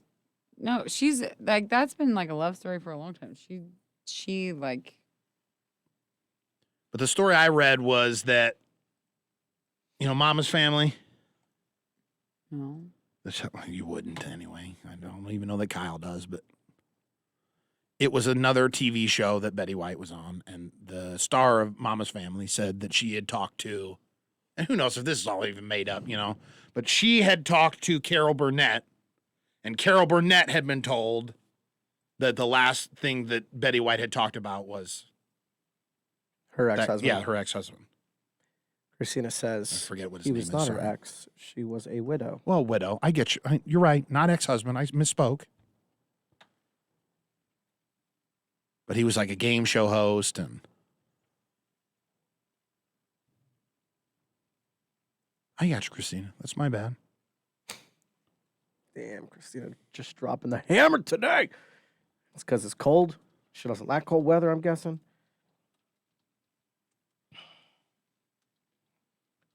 no, she's like, that's been like a love story for a long time. She like, But the story I read was that, Mama's family. no. You wouldn't anyway. I don't even know that Kyle does, but it was another TV show that Betty White was on, and the star of Mama's Family said that she had talked to, and who knows if this is all even made up, but she had talked to Carol Burnett, and Carol Burnett had been told that the last thing that Betty White had talked about was Her ex-husband. Yeah, her ex-husband. Christina I says forget what his he name was is. not her sorry. ex. She was a widow. Well, widow. I get you. You're right. Not ex-husband. I misspoke. But he was like a game show host, and I got you, Christina. That's my bad. Damn, Christina just dropping the hammer today. It's because it's cold. She doesn't like cold weather, I'm guessing.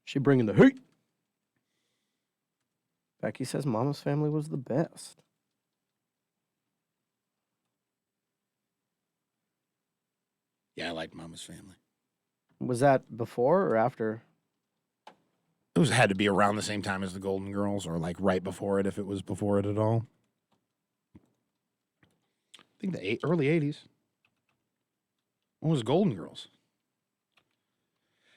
She bringing the heat. Becky says Mama's Family was the best. Yeah, I liked Mama's Family. Was that before or after? It had to be around the same time as the Golden Girls, or like right before it, if it was before it at all. I think the early 80s. What was Golden Girls?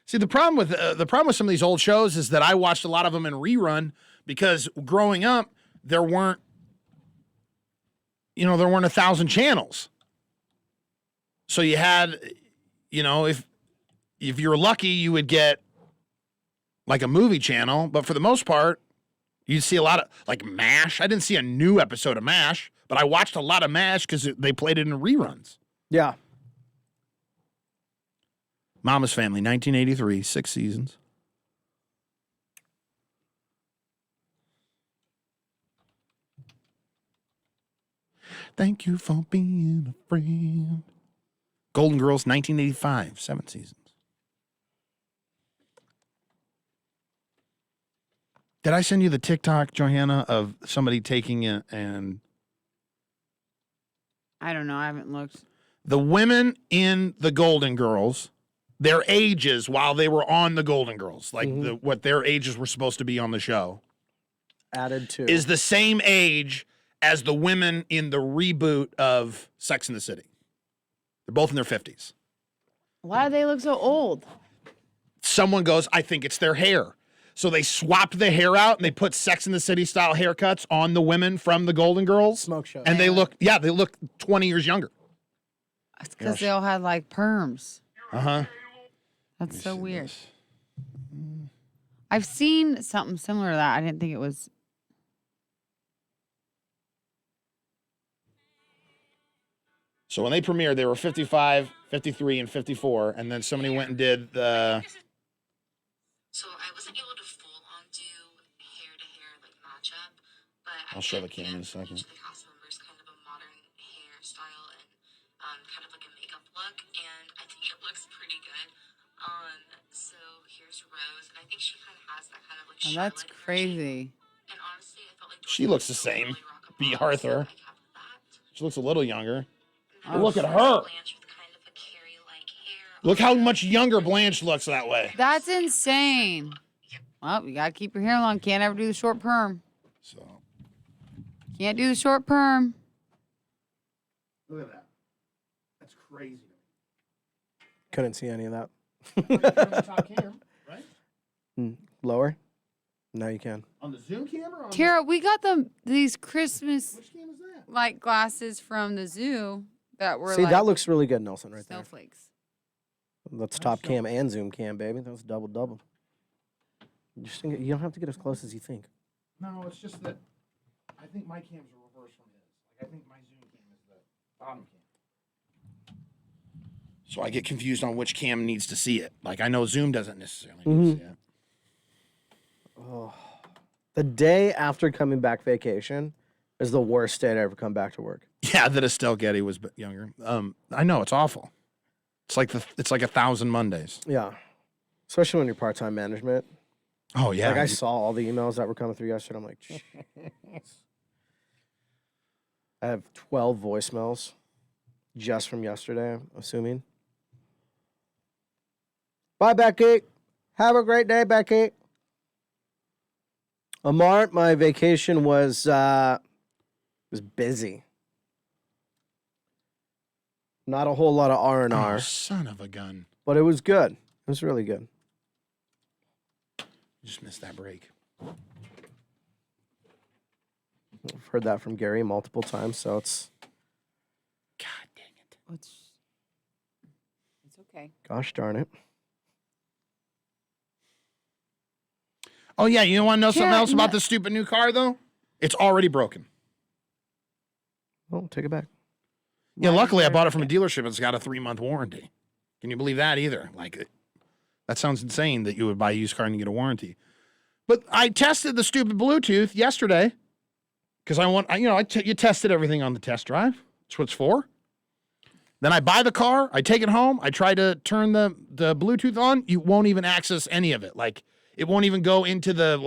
See, the problem with some of these old shows is that I watched a lot of them in rerun because growing up there weren't 1,000 channels. So you had, if you're lucky, you would get like a movie channel, but for the most part, you'd see a lot of like MASH. I didn't see a new episode of MASH, but I watched a lot of MASH because they played it in reruns. Yeah. Mama's Family, 1983, 6 seasons. Thank you for being a friend. Golden Girls, 1985, 7 seasons. Did I send you the TikTok, Johanna, of somebody taking it and I don't know. I haven't looked. the women in the Golden Girls, their ages while they were on the Golden Girls, like what their ages were supposed to be on the show, Added to. is the same age as the women in the reboot of Sex and the City. They're both in their 50s. Why do they look so old? Someone goes, I think it's their hair. So they swapped the hair out and they put Sex and the City style haircuts on the women from the Golden Girls. Smoke show. And they look 20 years younger. It's because they all had like perms. Uh-huh. That's so weird. I've seen something similar to that. I didn't think it was. So when they premiered, they were 55, 53, and 54. And then somebody went and did the... So I wasn't able to full on do hair to hair like matchup, but I'll show the camera in a second. each of the cast members kind of a modern hairstyle and kind of like a makeup look, and I think it looks pretty good. So here's Rose, and I think she kind of has that kind of like. Oh, that's Charlotte crazy. energy. And honestly, I felt like She looks the same. B. Arthur. I kept that. She looks a little younger. Oh, Look at her. Blanche with kind of a Carrie-like hair. Look how much younger Blanche looks that way. That's insane. Well, you gotta keep your hair long. Can't ever do the short perm. So Can't do the short perm. look at that. That's crazy. Couldn't see any of that. Top cam, right? Lower? Now you can. On the Zoom camera? Tara, we got these Christmas Which cam is that? like glasses from the zoo that were See, like that looks really good, Nelson, right there. snowflakes. That's top cam and zoom cam, baby. That's double. You don't have to get as close as you think. No, it's just that I think my cams are reversed from his. Like I think my Zoom cam is the bottom cam. So I get confused on which cam needs to see it. Like I know Zoom doesn't necessarily need to see it. Oh, the day after coming back vacation is the worst day to ever come back to work. Yeah, that Estelle Getty was younger. I know it's awful. It's like 1,000 Mondays. Yeah. Especially when you're part-time management. Oh yeah. Like I saw all the emails that were coming through yesterday. I'm like, jeez. I have 12 voicemails just from yesterday, I'm assuming. Bye, Becky. Have a great day, Becky. Amar, my vacation was busy. Not a whole lot of R&R, Oh, son of a gun. but it was good. It was really good. Just missed that break. I've heard that from Gary multiple times, so it's God dang it. It's okay. gosh darn it. Oh yeah, you want to know something Jared, else about no- this stupid new car though? It's already broken. Well, take it back. Yeah, Why luckily I is bought there- it from a dealership. It's got a 3-month warranty. Can you believe that either? Like, that sounds insane that you would buy a used car and you get a warranty. But I tested the stupid Bluetooth yesterday because you tested everything on the test drive. That's what it's for. Then I buy the car, I take it home, I try to turn the Bluetooth on. You won't even access any of it. Like, it won't even go into the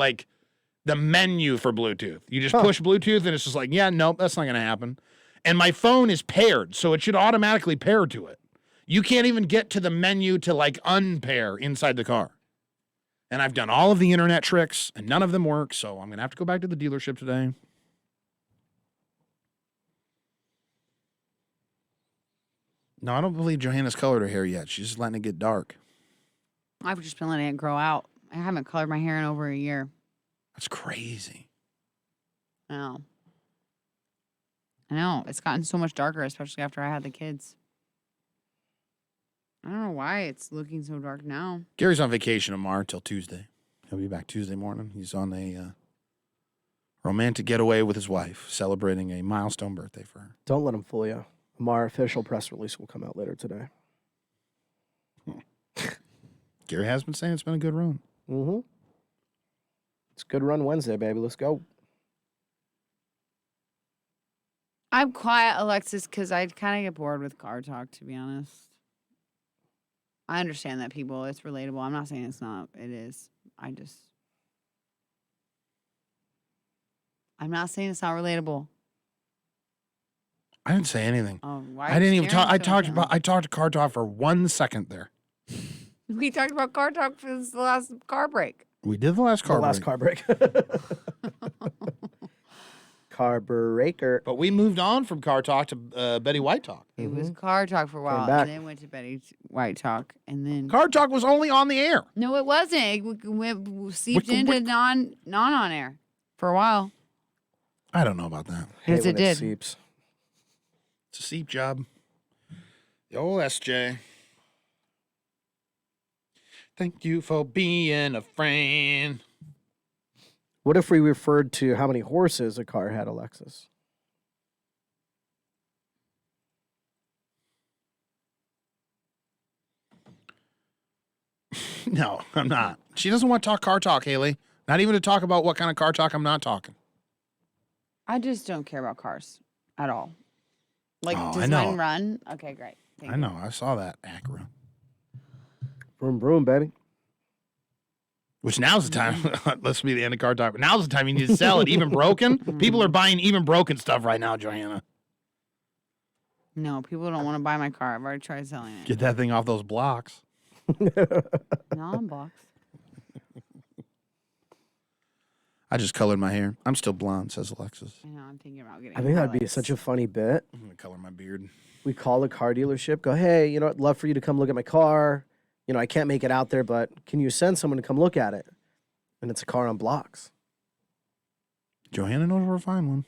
menu for Bluetooth. You just push Bluetooth and it's just like, yeah, nope, that's not going to happen. And my phone is paired, so it should automatically pair to it. You can't even get to the menu to unpair inside the car. And I've done all of the internet tricks and none of them work, so I'm going to have to go back to the dealership today. No, I don't believe Johanna's colored her hair yet. She's just letting it get dark. I've just been letting it grow out. I haven't colored my hair in over a year. That's crazy. I know. It's gotten so much darker, especially after I had the kids. I don't know why it's looking so dark now. Gary's on vacation tomorrow till Tuesday. He'll be back Tuesday morning. He's on a romantic getaway with his wife, celebrating a milestone birthday for her. Don't let him fool you. Our official press release will come out later today. Gary has been saying it's been a good run. Mm-hmm. It's a good run Wednesday, baby. Let's go. I'm quiet, Alexis, because I kind of get bored with car talk, to be honest. I understand that people, it's relatable. I'm not saying it's not. It is. I'm not saying it's not relatable. I didn't say anything. Oh, why? I didn't even talk. I talked to Car Talk for 1 second there. We talked about car talk for the last car break. We did the last car break. Car break. Car breaker. But we moved on from Car Talk to Betty White Talk. It was car talk for a while, back. and then went to Betty White talk, and then Car Talk was only on the air. no, it wasn't. It seeped Wick- into wick- non on air for a while. I don't know about that. Hate Yes, when it did. seeps. It's a seep job. The old SJ. Thank you for being a friend. What if we referred to how many horses a car had, Alexis? No, I'm not. She doesn't want to talk car talk, Haley. Not even to talk about what kind of car talk I'm not talking. I just don't care about cars at all. Like, Oh, I does know. mine run? Okay, great. Thank I you. know. I saw that Acura. Vroom, vroom, baby. Which now's the time. Let's be the end of car talk. But now's the time you need to sell it. Even broken. People are buying even broken stuff right now, Johanna. No, people don't want to buy my car. I've already tried selling it. Get that thing off those blocks. Non-box. I just colored my hair. I'm still blonde, says Alexis. I know. I'm thinking about getting. I think that'd be highlights. such a funny bit. I'm gonna color my beard. We call the car dealership, go, hey, you know, I'd love for you to come look at my car. You know, I can't make it out there, but can you send someone to come look at it? And it's a car on blocks. Johanna knows where to find one.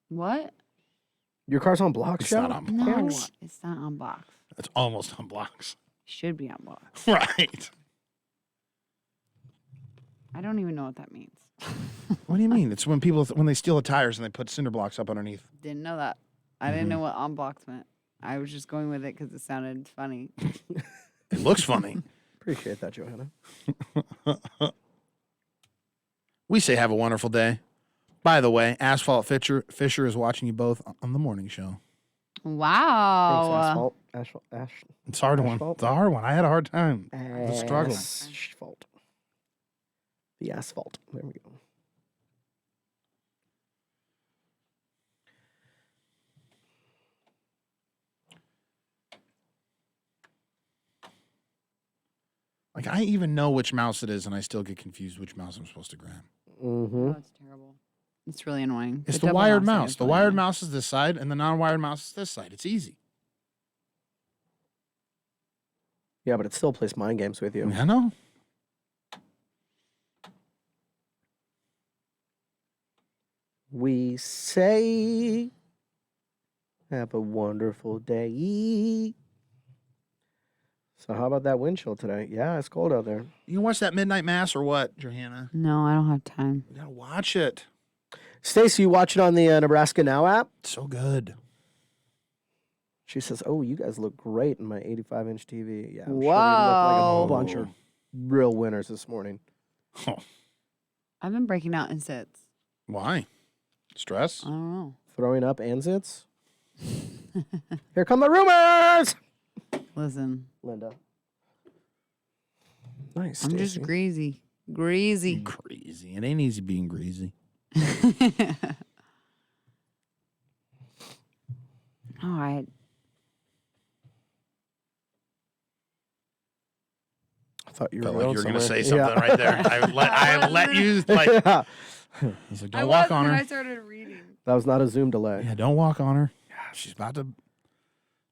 What? Your car's on blocks, It's Joe? not on No, blocks. it's not on box. It's almost on blocks. Should be on box. Right. I don't even know what that means. What do you mean? It's when they steal the tires and they put cinder blocks up underneath. Didn't know that. I didn't know what on blocks meant. I was just going with it because it sounded funny. It looks funny. Appreciate that, Johanna. We say have a wonderful day. By the way, Asphalt Fisher is watching you both on the morning show. Wow. Asphalt. Asphalt. It's a hard one. Asphalt? It's a hard one. I had a hard time. The struggle. Asphalt. The asphalt. There we go. Like, I even know which mouse it is, and I still get confused which mouse I'm supposed to grab. Mm-hmm. Oh, it's terrible. It's really annoying. It's the wired mouse. The wired mouse is this side, and the non-wired mouse is this side. It's easy. Yeah, but it still plays mind games with you. I know. We say, have a wonderful day. So how about that wind chill today? Yeah, it's cold out there. You can watch that Midnight Mass or what, Johanna? No, I don't have time. You gotta watch it. Stacey, you watch it on the Nebraska Now app? It's so good. She says, "Oh, you guys look great in my 85-inch TV." Yeah, I'm sure we look like a Whoa. bunch of real winners this morning. Oh, I've been breaking out in sits. why? Stress? I don't know. Throwing up and zits. Here come the rumors. Listen, Linda. Nice. I'm just Stacey. greasy. Greasy. Crazy. It ain't easy being greasy. All right. I thought you were Felt like going you were going to somewhere. say something right there. I let you, like, Yeah. I was like, don't walk on her. started reading. That was not a Zoom delay. Yeah, don't walk on her. Yeah, she's about to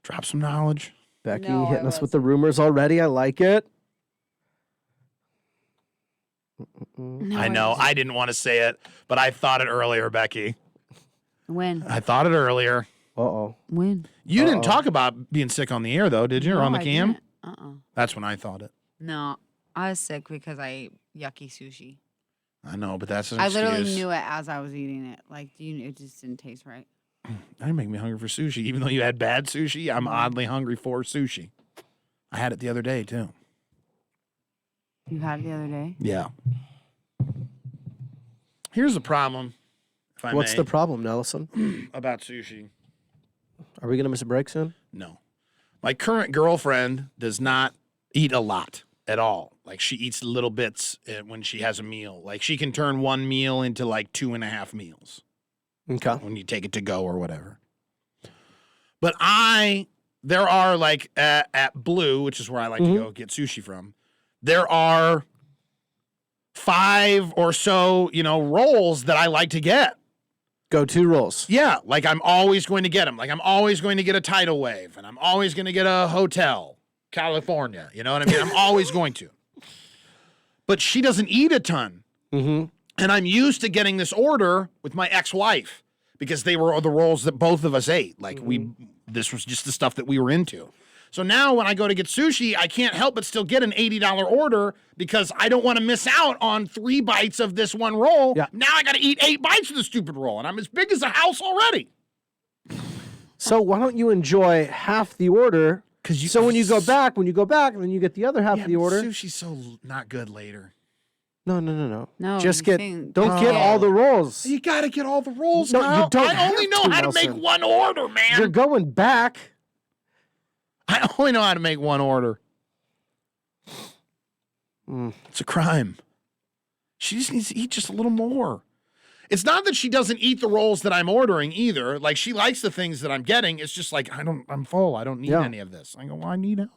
drop some knowledge. Becky No, hitting I us with the rumors already. I like it. No, I know. I didn't want to say it, but I thought it earlier, Becky. When? I thought it earlier. Uh-oh. When? You didn't talk about being sick on the air, though, did you? Or No, on the I cam? didn't. Uh-uh. That's when I thought it. No, I was sick because I ate yucky sushi. I know, but that's an I excuse. literally knew it as I was eating it. Like, it just didn't taste right. That make me hungry for sushi. Even though you had bad sushi, I'm oddly hungry for sushi. I had it the other day, too. You had it the other day? Yeah. Here's the problem, if I What's may, the problem, Nelson? about sushi. Are we going to miss a break soon? No. My current girlfriend does not eat a lot at all. Like, she eats little bits when she has a meal. Like, she can turn one meal into like 2.5 meals Okay. when you take it to go or whatever. But there are like at Blue, which is where I like to go get sushi from, there are 5 or so, rolls that I like to get. Go-to rolls. Yeah, like I'm always going to get them. Like I'm always going to get a tidal wave, and I'm always going to get a Hotel California. You know what I mean? I'm always going to. But she doesn't eat a ton. Mm-hmm. And I'm used to getting this order with my ex-wife because they were the rolls that both of us ate. Like this was just the stuff that we were into. So now when I go to get sushi, I can't help but still get an $80 order because I don't want to miss out on 3 bites of this one roll. Yeah. Now I got to eat 8 bites of the stupid roll, and I'm as big as a house already. So why don't you enjoy half the order? So when you go back, then you get the other half of the order. Sushi's so not good later. No. No, Just you don't think- get all the rolls. You got to get all the rolls. No, you Kyle. don't I only have know to, how to Nelson. make one order, man. You're going back. I only know how to make one order. Mm. It's a crime. She just needs to eat just a little more. It's not that she doesn't eat the rolls that I'm ordering either. Like, she likes the things that I'm getting. It's just like, I'm full. I don't need any of this. I go, well, I need help.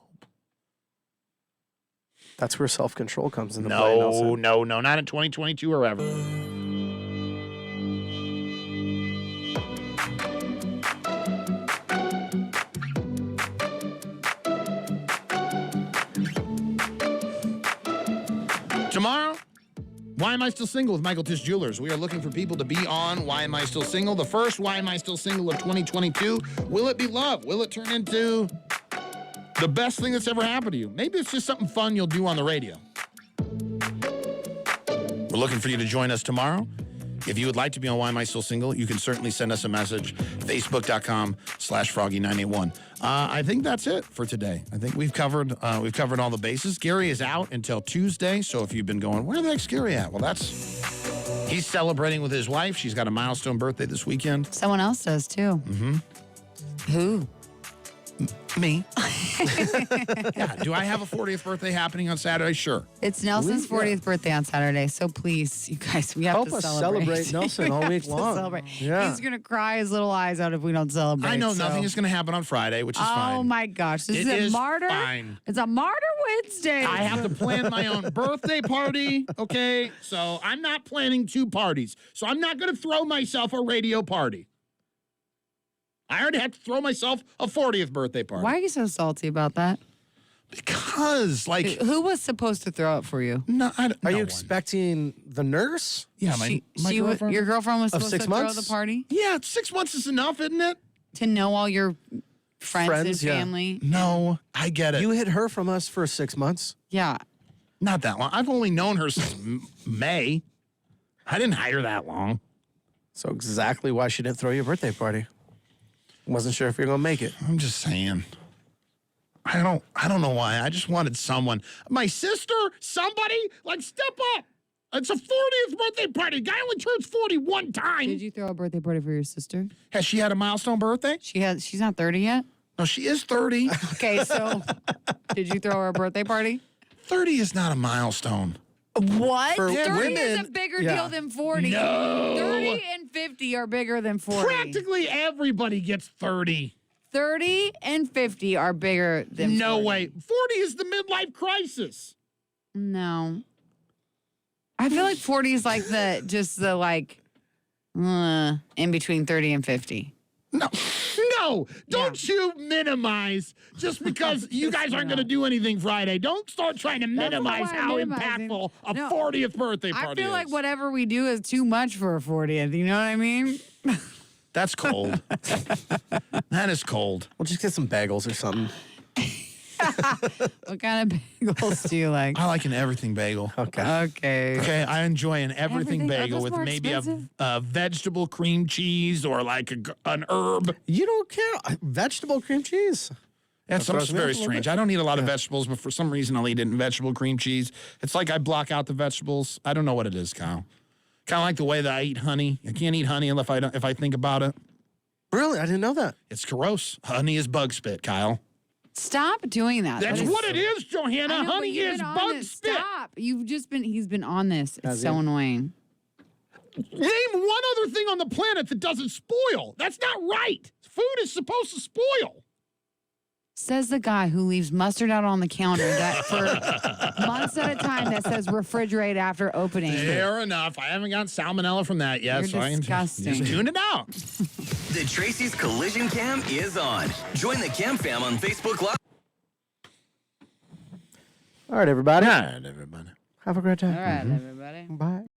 That's where self-control comes into play, Nelson. No, not in 2022 or ever. Tomorrow, Why Am I Still Single with Michael Tisch Jewelers. We are looking for people to be on Why Am I Still Single? The first Why Am I Still Single of 2022. Will it be love? Will it turn into the best thing that's ever happened to you? Maybe it's just something fun you'll do on the radio. We're looking for you to join us tomorrow. If you would like to be on Why Am I Still Single, you can certainly send us a message, facebook.com/Froggy981. I think that's it for today. I think we've covered all the bases. Gary is out until Tuesday, so if you've been going, where the heck's Gary at? Well, he's celebrating with his wife. She's got a milestone birthday this weekend. Someone else does too. Mm-hmm. Who? Me. Yeah. Do I have a 40th birthday happening on Saturday? Sure. It's Nelson's 40th birthday on Saturday, so please, you guys, we have Help to us celebrate. celebrate Nelson all We week have to long. celebrate. Yeah. He's gonna cry his little eyes out if we don't celebrate. I know so. nothing is going to happen on Friday, which is fine. Oh my gosh, this It is a is martyr. fine. It's a martyr Wednesday. I have to plan my own birthday party, okay? So I'm not planning 2 parties. So I'm not going to throw myself a radio party. I already have to throw myself a 40th birthday party. Why are you so salty about that? Because, like, Who was supposed to throw it for you? no, Are no you one. expecting the nurse? Yeah, my girlfriend. Your girlfriend was Of supposed 6 to months? throw the party Yeah, 6 months is enough, isn't it? to know all your friends and Friends, yeah. family. No, I get it. You hid her from us for 6 months. Yeah. Not that long. I've only known her since May. I didn't hire that long. So exactly why she didn't throw you a birthday party. Wasn't sure if you're gonna make it. I'm just saying. I don't know why. I just wanted someone. My sister, somebody, like, step up. It's a 40th birthday party. Guy only turns 40 one time. Did you throw a birthday party for your sister? Has she had a milestone birthday? She's not 30 yet. No, she is 30. Okay, so did you throw her a birthday party? 30 is not a milestone. What? For 30 is a women, bigger yeah. deal than 40. No. 30 and 50 are bigger than 40. Practically everybody gets 30. 30 and 50 are bigger than No 40. way. 40 is the midlife crisis. No. I feel like 40 is like in between 30 and 50. No, don't you minimize just because you guys aren't going to do anything Friday. Don't start trying to minimize why I'm how minimizing. impactful a No. 40th birthday I party feel like is. whatever we do is too much for a 40th. You know what I mean? That's cold. That is cold. We'll just get some bagels or something. What kind of bagels do you like? I like an everything bagel. Okay. Okay. Okay, I enjoy an everything Everything- are bagel those with more maybe expensive? a vegetable cream cheese or like an herb. You don't care. Vegetable cream cheese. That's throws me off very a little strange. bit. I don't eat a lot of vegetables, but for some reason I'll eat it in vegetable cream cheese. It's like I block out the vegetables. I don't know what it is, Kyle. Kind of like the way that I eat honey. I can't eat honey if I think about it. Really? I didn't know that. It's gross. Honey is bug spit, Kyle. Stop doing that. That's That is- what it is, I Johanna. know, but Honey you've is been on bug this. spit. Stop. He's been on this. It's Has so he? annoying. Name one other thing on the planet that doesn't spoil. That's not right. Food is supposed to spoil. Says the guy who leaves mustard out on the counter that for months at a time that says refrigerate after opening. Fair enough. I haven't got salmonella from that yet, You're so I can disgusting. just tune it out. The Tracy's Collision Cam is on. Join the Cam Fam on Facebook Live. All right, everybody. All right, everybody. Have a great day. All right, everybody. Bye.